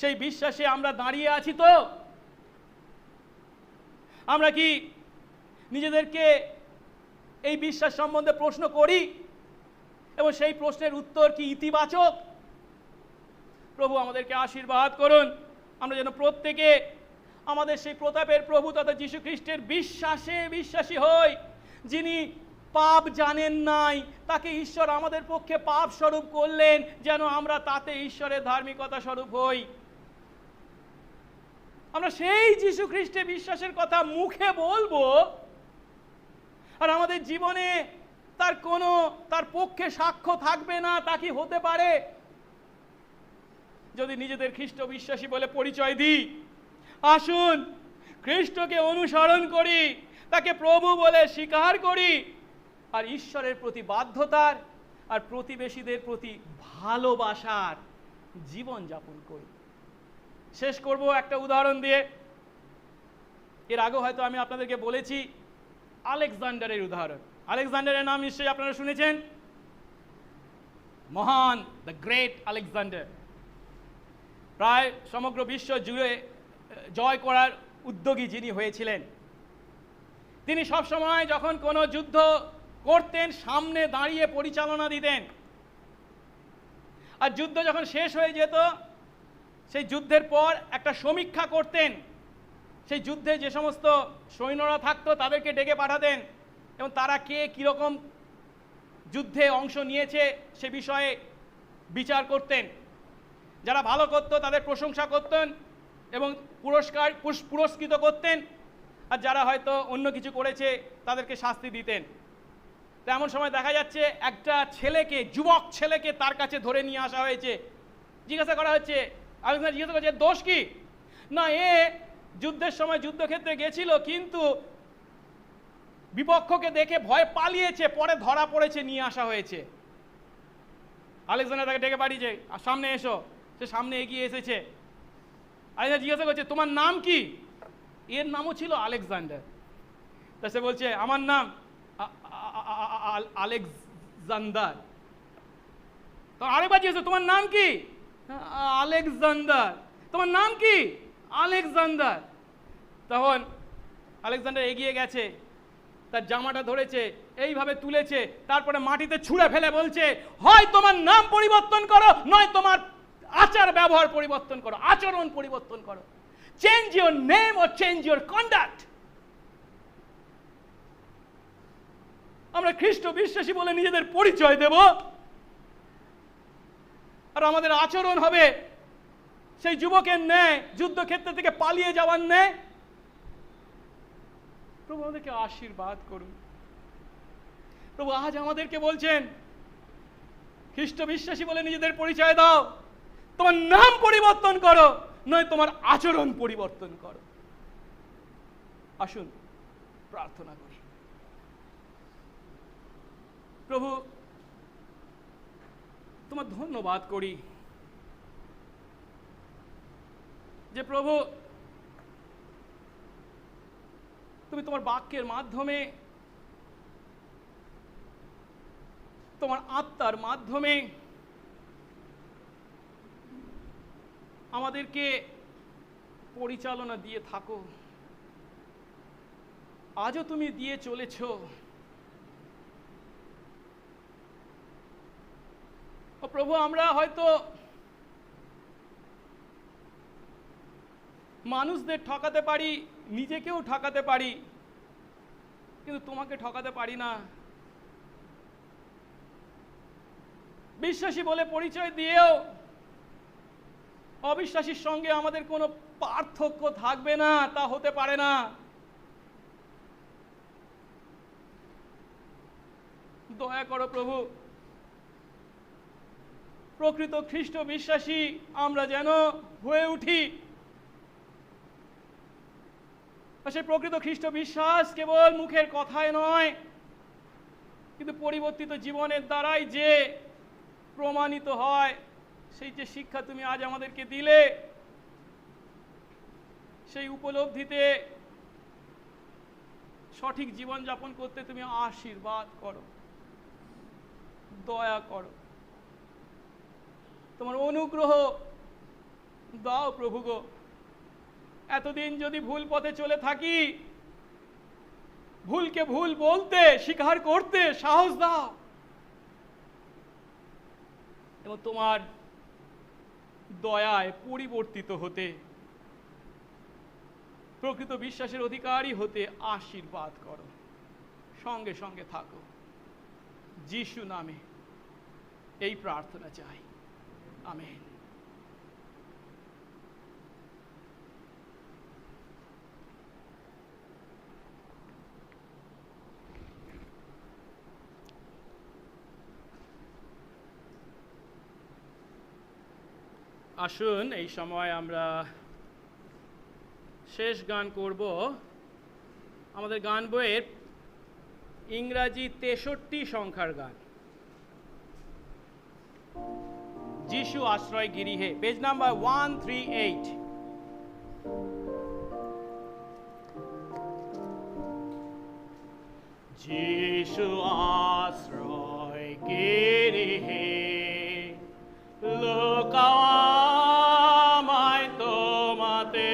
সেই বিশ্বাসে আমরা দাঁড়িয়ে আছি তো? আমরা কি নিজেদেরকে এই বিশ্বাস সম্বন্ধে প্রশ্ন করি এবং সেই প্রশ্নের উত্তর কি ইতিবাচক? প্রভু আমাদেরকে আশীর্বাদ করুন, আমরা যেন প্রত্যেকে আমাদের সেই প্রতাপের প্রভু তথা যীশু খ্রিস্টের বিশ্বাসে বিশ্বাসী হই, যিনি পাপ জানেন নাই, তাকে ঈশ্বর আমাদের পক্ষে পাপ স্বরূপ করলেন যেন আমরা তাতে ঈশ্বরের ধার্মিকতা স্বরূপ হই। আমরা সেই যীশু খ্রিস্টে বিশ্বাসের কথা মুখে বলবো, আর আমাদের জীবনে তার পক্ষে সাক্ষ্য থাকবে না, তা কি হতে পারে? যদি নিজেদের খ্রিস্ট বিশ্বাসী বলে পরিচয় দিই, আসুন খ্রিস্টকে অনুসরণ করি, তাকে প্রভু বলে স্বীকার করি, আর ঈশ্বরের প্রতি বাধ্যতার আর প্রতিবেশীদের প্রতি ভালোবাসার জীবন যাপন করি। শেষ করব একটা উদাহরণ দিয়ে। এর আগে হয়তো আমি আপনাদেরকে বলেছি আলেকজান্ডারের উদাহরণ। আলেকজান্ডারের নাম নিশ্চয়ই আপনারা শুনেছেন, মহান, দ্য গ্রেট আলেকজান্ডার। প্রায় সমগ্র বিশ্ব জুড়ে জয় করার উদ্যোগী যিনি হয়েছিলেন। তিনি সবসময় যখন কোনো যুদ্ধ করতেন সামনে দাঁড়িয়ে পরিচালনা দিতেন, আর যুদ্ধ যখন শেষ হয়ে যেত সেই যুদ্ধের পর একটা সমীক্ষা করতেন। সেই যুদ্ধে যে সমস্ত সৈন্যরা থাকতো তাদেরকে ডেকে পাঠাতেন এবং তারা কে কীরকম যুদ্ধে অংশ নিয়েছে সে বিষয়ে বিচার করতেন। যারা ভালো করতো তাদের প্রশংসা করতেন এবং পুরস্কৃত করতেন, আর যারা হয়তো অন্য কিছু করেছে তাদেরকে শাস্তি দিতেন। তো এমন সময় দেখা যাচ্ছে একটা ছেলেকে, যুবক ছেলেকে তার কাছে ধরে নিয়ে আসা হয়েছে। জিজ্ঞাসা করা হচ্ছে, আলেকজান্ডার জিজ্ঞাসা করছে দোষ কি? না, এ যুদ্ধের সময় যুদ্ধক্ষেত্রে গেছিল কিন্তু বিপক্ষকে দেখে ভয় পালিয়েছে, পরে ধরা পড়েছে, নিয়ে আসা হয়েছে। আলেকজান্ডার তাকে ডেকে পাঠিয়েছে, সামনে এসো। সে সামনে এগিয়ে এসেছে। আলেকজান্ডার জিজ্ঞাসা করছে তোমার নাম কি? এর নামও ছিল আলেকজান্ডার। তা সে বলছে আমার নাম আলেকজান্ডার। তো আরেকবার জিজ্ঞাসা তোমার নাম কি? আলেকজান্ডার। তোমার নাম কি? আলেকজান্ডার। তখন আলেকজান্ডার এগিয়ে গেছে, তার জামাটা ধরেছে, এইভাবে তুলেছে, তারপরে মাটিতে ছুঁড়ে ফেলে বলছে হয় তোমার নাম পরিবর্তন করো, নয় তোমার আচার ব্যবহার পরিবর্তন করো, আচরণ পরিবর্তন করো। Change your name or change your conduct. আমরা খ্রিস্ট বিশ্বাসী বলে নিজেদের পরিচয় দেব, আর আমাদের আচরণ হবে সেই যুবকের ন্যায়, যুদ্ধক্ষেত্র থেকে পালিয়ে যাওয়ার ন্যায়। প্রভু আমাদেরকে আশীর্বাদ করুন। প্রভু আজ আমাদেরকে বলছেন খ্রিস্ট বিশ্বাসী বলে নিজেদের পরিচয় দাও, তোমার নাম পরিবর্তন করো, নয় তোমার আচরণ পরিবর্তন করো। আসুন প্রার্থনা করি। প্রভু তোমার ধন্যবাদ করি যে প্রভু তুমি তোমার বাক্যের মাধ্যমে, তোমার আত্মার মাধ্যমে আমাদেরকে পরিচালনা দিয়ে থাকো। আজও তুমি দিয়ে চলেছ। ও প্রভু আমরা হয়তো মানুষদের ঠকাতে পারি, নিজেকেও ঠকাতে পারি, কিন্তু তোমাকে ঠকাতে পারি না। বিশ্বাসী বলে পরিচয় দিয়েও অবিশ্বাসীর সঙ্গে আমাদের কোনো পার্থক্য থাকবে না, তা হতে পারে না। দয়া করো প্রভু, প্রকৃত খ্রিস্ট বিশ্বাসী আমরা যেন হয়ে উঠি। সেই প্রকৃত খ্রিস্ট বিশ্বাস কেবল মুখের কথায় নয়, কিন্তু পরিবর্তিত জীবনের দ্বারাই যে প্রমাণিত হয়। সেই যে শিক্ষা তুমি আজ আমাদেরকে দিলে, সেই উপলব্ধিতে সঠিক জীবনযাপন করতে তুমি আশীর্বাদ করো, দয়া করো, তোমার অনুগ্রহ দাও প্রভু গো। এতদিন যদি ভুল পথে চলে থাকি, ভুলকে ভুল বলতে, স্বীকার করতে সাহস দাও। এবং তোমার দয়ায় পরিবর্তিত হতে, প্রকৃত বিশ্বাসের অধিকারী হতে আশীর্বাদ করো। সঙ্গে সঙ্গে থাকো। যিশু নামে এই প্রার্থনা চাই, আমেন। আসুন এই সময় আমরা শেষ গান করব। আমাদের গান বইয়ের ইংরাজি 63 সংখ্যার গান, যিশু আশ্রয় গিরিহে, পেজ নাম্বার 138। যিশু আশ্রয় গিরিহে, লুকাও আমায় তোমাতে,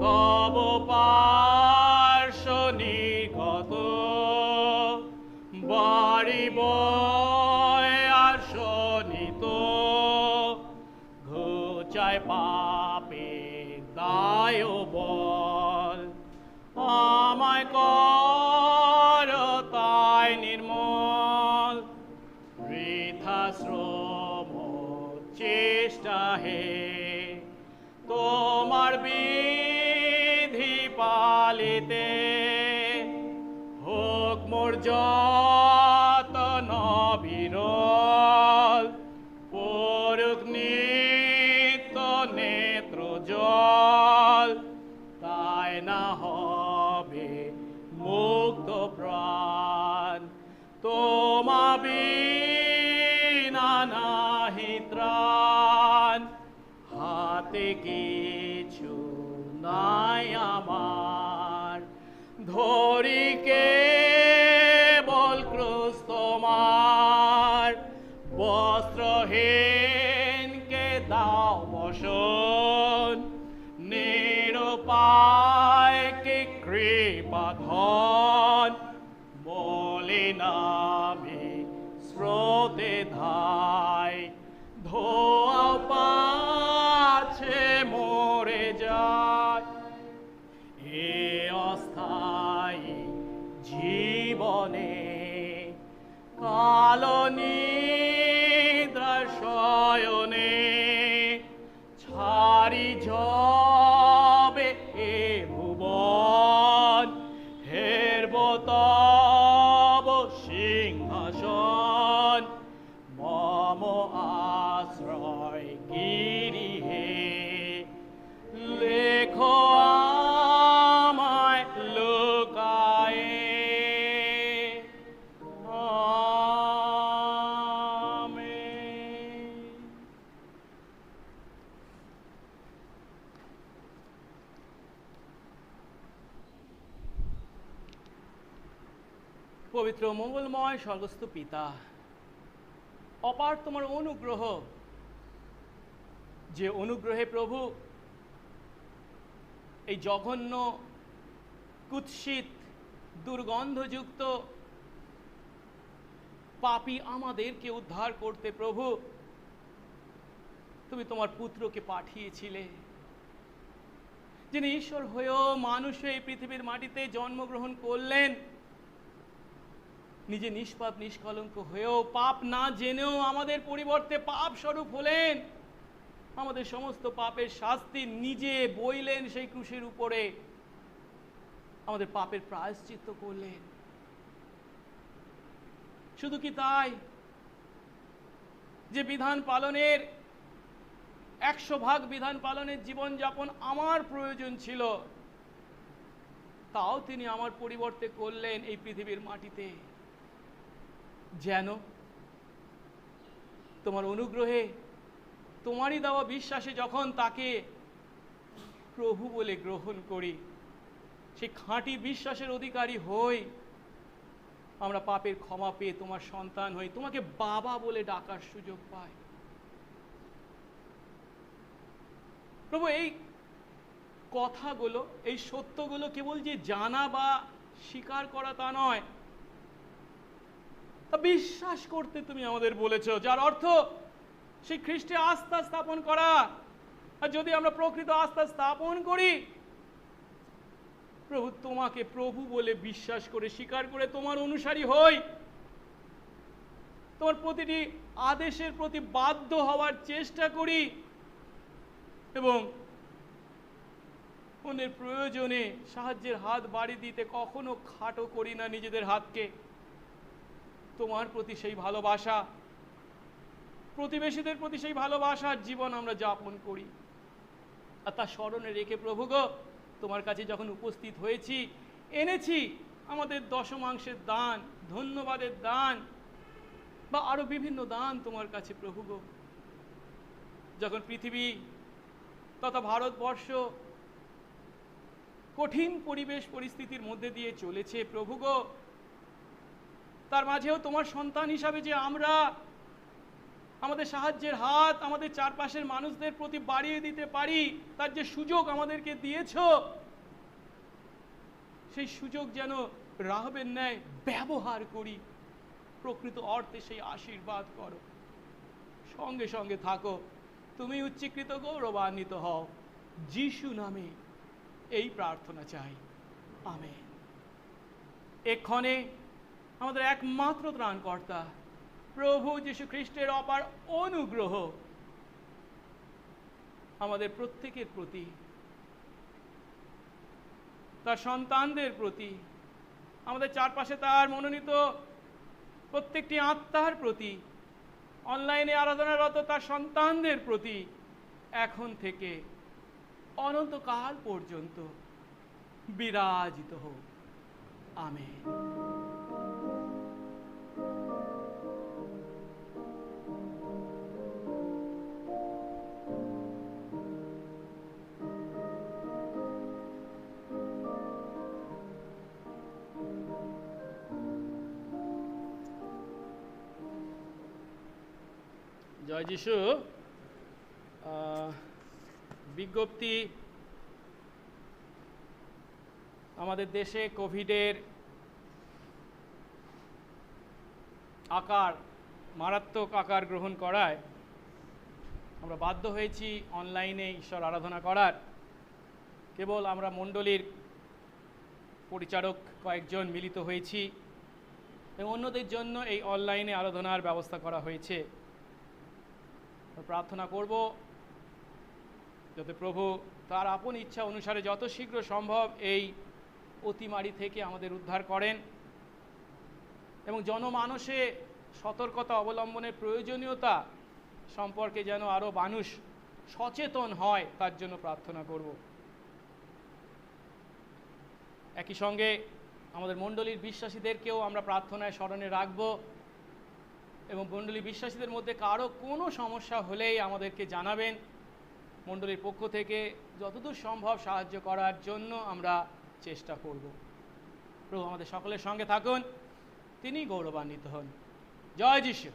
তব পার্শ্ব নিগত বাড়িব আর শোনিত, ঘুচায় পাপের দায় বল, আমায় কর তাই নির্মল, বৃথা শ্রম চেষ্টা হে, তোমার বিধি পালিতে, হোক মোর যতন বিরল, পড়ুক নিত্য নেত্র জল, তাই না হবে মুক্ত প্রাণ, তোমা বিনা নাহি ত্রাণ, হাতে কিছু নাই আমার, ধরি কেবল ক্রুশ তোমার, বস্ত্রহীনকে দাও বসন, নিরুপায়কে কৃপা ধন, মলিনামে স্রোতে ধায়, ধোয়া পাছে মরে যায়, এ অস্থায়ী জীবনে কালো নিদ্রা শয়নে, ছাড়ি যবে এ ভুবন, হেরব তব সিংহাসন, মম আশ্রয় গিরিহে, লেখো আমায় লুকায়ে, আমেন। পবিত্র মঙ্গলময় স্বর্গস্থ পিতা, অপার তোমার অনুগ্রহ, যে অনুগ্রহে প্রভু এই জঘন্য, কুৎসিত, দুর্গন্ধযুক্ত পাপী আমাদেরকে উদ্ধার করতে প্রভু তুমি তোমার পুত্রকে পাঠিয়েছিলে, যিনি ঈশ্বর হয়েও মানুষ হয়ে এই পৃথিবীর মাটিতে জন্মগ্রহণ করলেন, নিজে নিষ্পাপ নিষ্কলঙ্ক হয়েও, পাপ না জেনেও আমাদের পরিবর্তে পাপ স্বরূপ হলেন, আমাদের সমস্ত পাপের শাস্তি নিজে বইলেন সেই ক্রুশের উপরে, আমাদের পাপের প্রায়শ্চিত্ত করলেন। শুধু কি তাই, যে বিধান পালনের 100% বিধান পালনের জীবনযাপন আমার প্রয়োজন ছিল, তাও তিনি আমার পরিবর্তে করলেন এই পৃথিবীর মাটিতে, যেন তোমার অনুগ্রহে, তোমারই দেওয়া বিশ্বাসে যখন তাকে প্রভু বলে গ্রহণ করি, সেই খাঁটি বিশ্বাসের অধিকারী হই, আমরা পাপের ক্ষমা পেয়ে তোমার সন্তান হই, তোমাকে বাবা বলে ডাকার সুযোগ পাই। প্রভু, এই কথাগুলো, এই সত্যগুলো কেবল যে জানা বা স্বীকার করা তা নয়, তা বিশ্বাস করতে তুমি আমাদের বলেছো, যার অর্থ সেই খ্রিস্টে আস্থা স্থাপন করা। আর যদি আমরা প্রকৃত আস্থা স্থাপন করি, প্রভু তোমাকে প্রভু বলে বিশ্বাস করে স্বীকার করে তোমার অনুসারী হই, তোমার প্রতিটি আদেশের প্রতি বাধ্য হওয়ার চেষ্টা করি এবং অন্যের প্রয়োজনে সাহায্যের হাত বাড়ি দিতে কখনো খাটো করি না নিজেদের হাতকে। তোমার প্রতি সেই ভালোবাসা, প্রতিবেশীদের প্রতি সেই ভালোবাসার জীবন আমরা যাপন করি। আর তা স্মরণে রেখে প্রভু গো, তোমার কাছে যখন উপস্থিত হয়েছি, এনেছি আমাদের দশমাংশের দান, ধন্যবাদের দান বা আরো বিভিন্ন দান তোমার কাছে প্রভু গো। যখন পৃথিবী তথা ভারতবর্ষ কঠিন পরিবেশ পরিস্থিতির মধ্যে দিয়ে চলেছে প্রভু গো, তার মাঝেও তোমার সন্তান হিসাবে যে আমরা আমাদের সাহায্যের হাত আমাদের চারপাশের মানুষদের প্রতি বাড়িয়ে দিতে পারি, তার যে সুযোগ আমাদেরকে দিয়েছো, সেই সুযোগ যেন রাহাবের ন্যায় ব্যবহার করি। প্রকৃত অর্থে সেই আশীর্বাদ করো, সঙ্গে সঙ্গে থাকো। তুমি উচ্চীকৃত গৌরবান্বিত হও। যিশু নামে এই প্রার্থনা চাই, আমেন। এক্ষণে আমাদের একমাত্র ত্রাণকর্তা প্রভু যীশু খ্রিস্টের অপার অনুগ্রহ আমাদের প্রত্যেকের প্রতি, তার সন্তানদের প্রতি, আমাদের চারপাশে তার মনোনীত প্রত্যেকটি আত্মার প্রতি, অনলাইনে আরাধনারত তার সন্তানদের প্রতি এখন থেকে অনন্তকাল পর্যন্ত বিরাজিত হোক, আমেন। জয় যিশু। বিজ্ঞপ্তি, আমাদের দেশে কোভিডের মারাত্মক আকার গ্রহণ করায় আমরা বাধ্য হয়েছি অনলাইনে ঈশ্বর আরাধনা করার। কেবল আমরা মণ্ডলীর পরিচারক কয়েকজন মিলিত হয়েছি এবং অন্যদের জন্য এই অনলাইনে আরাধনার ব্যবস্থা করা হয়েছে। প্রার্থনা করব যাতে প্রভু তার আপন ইচ্ছা অনুসারে যত শীঘ্র সম্ভব এই অতিমারি থেকে আমাদের উদ্ধার করেন এবং জনমানসে সতর্কতা অবলম্বনের প্রয়োজনীয়তা সম্পর্কে যেন আরও মানুষ সচেতন হয়, তার জন্য প্রার্থনা করব। একই সঙ্গে আমাদের মণ্ডলীর বিশ্বাসীদেরকেও আমরা প্রার্থনায় স্মরণে রাখব এবং মণ্ডলী বিশ্বাসীদের মধ্যে কারো কোনো সমস্যা হলেই আমাদেরকে জানাবেন। মণ্ডলীর পক্ষ থেকে যতদূর সম্ভব সাহায্য করার জন্য আমরা চেষ্টা করব। প্রভু আমাদের সকলের সঙ্গে থাকুন, তিনি গৌরবান্বিত হন। জয় যিশু।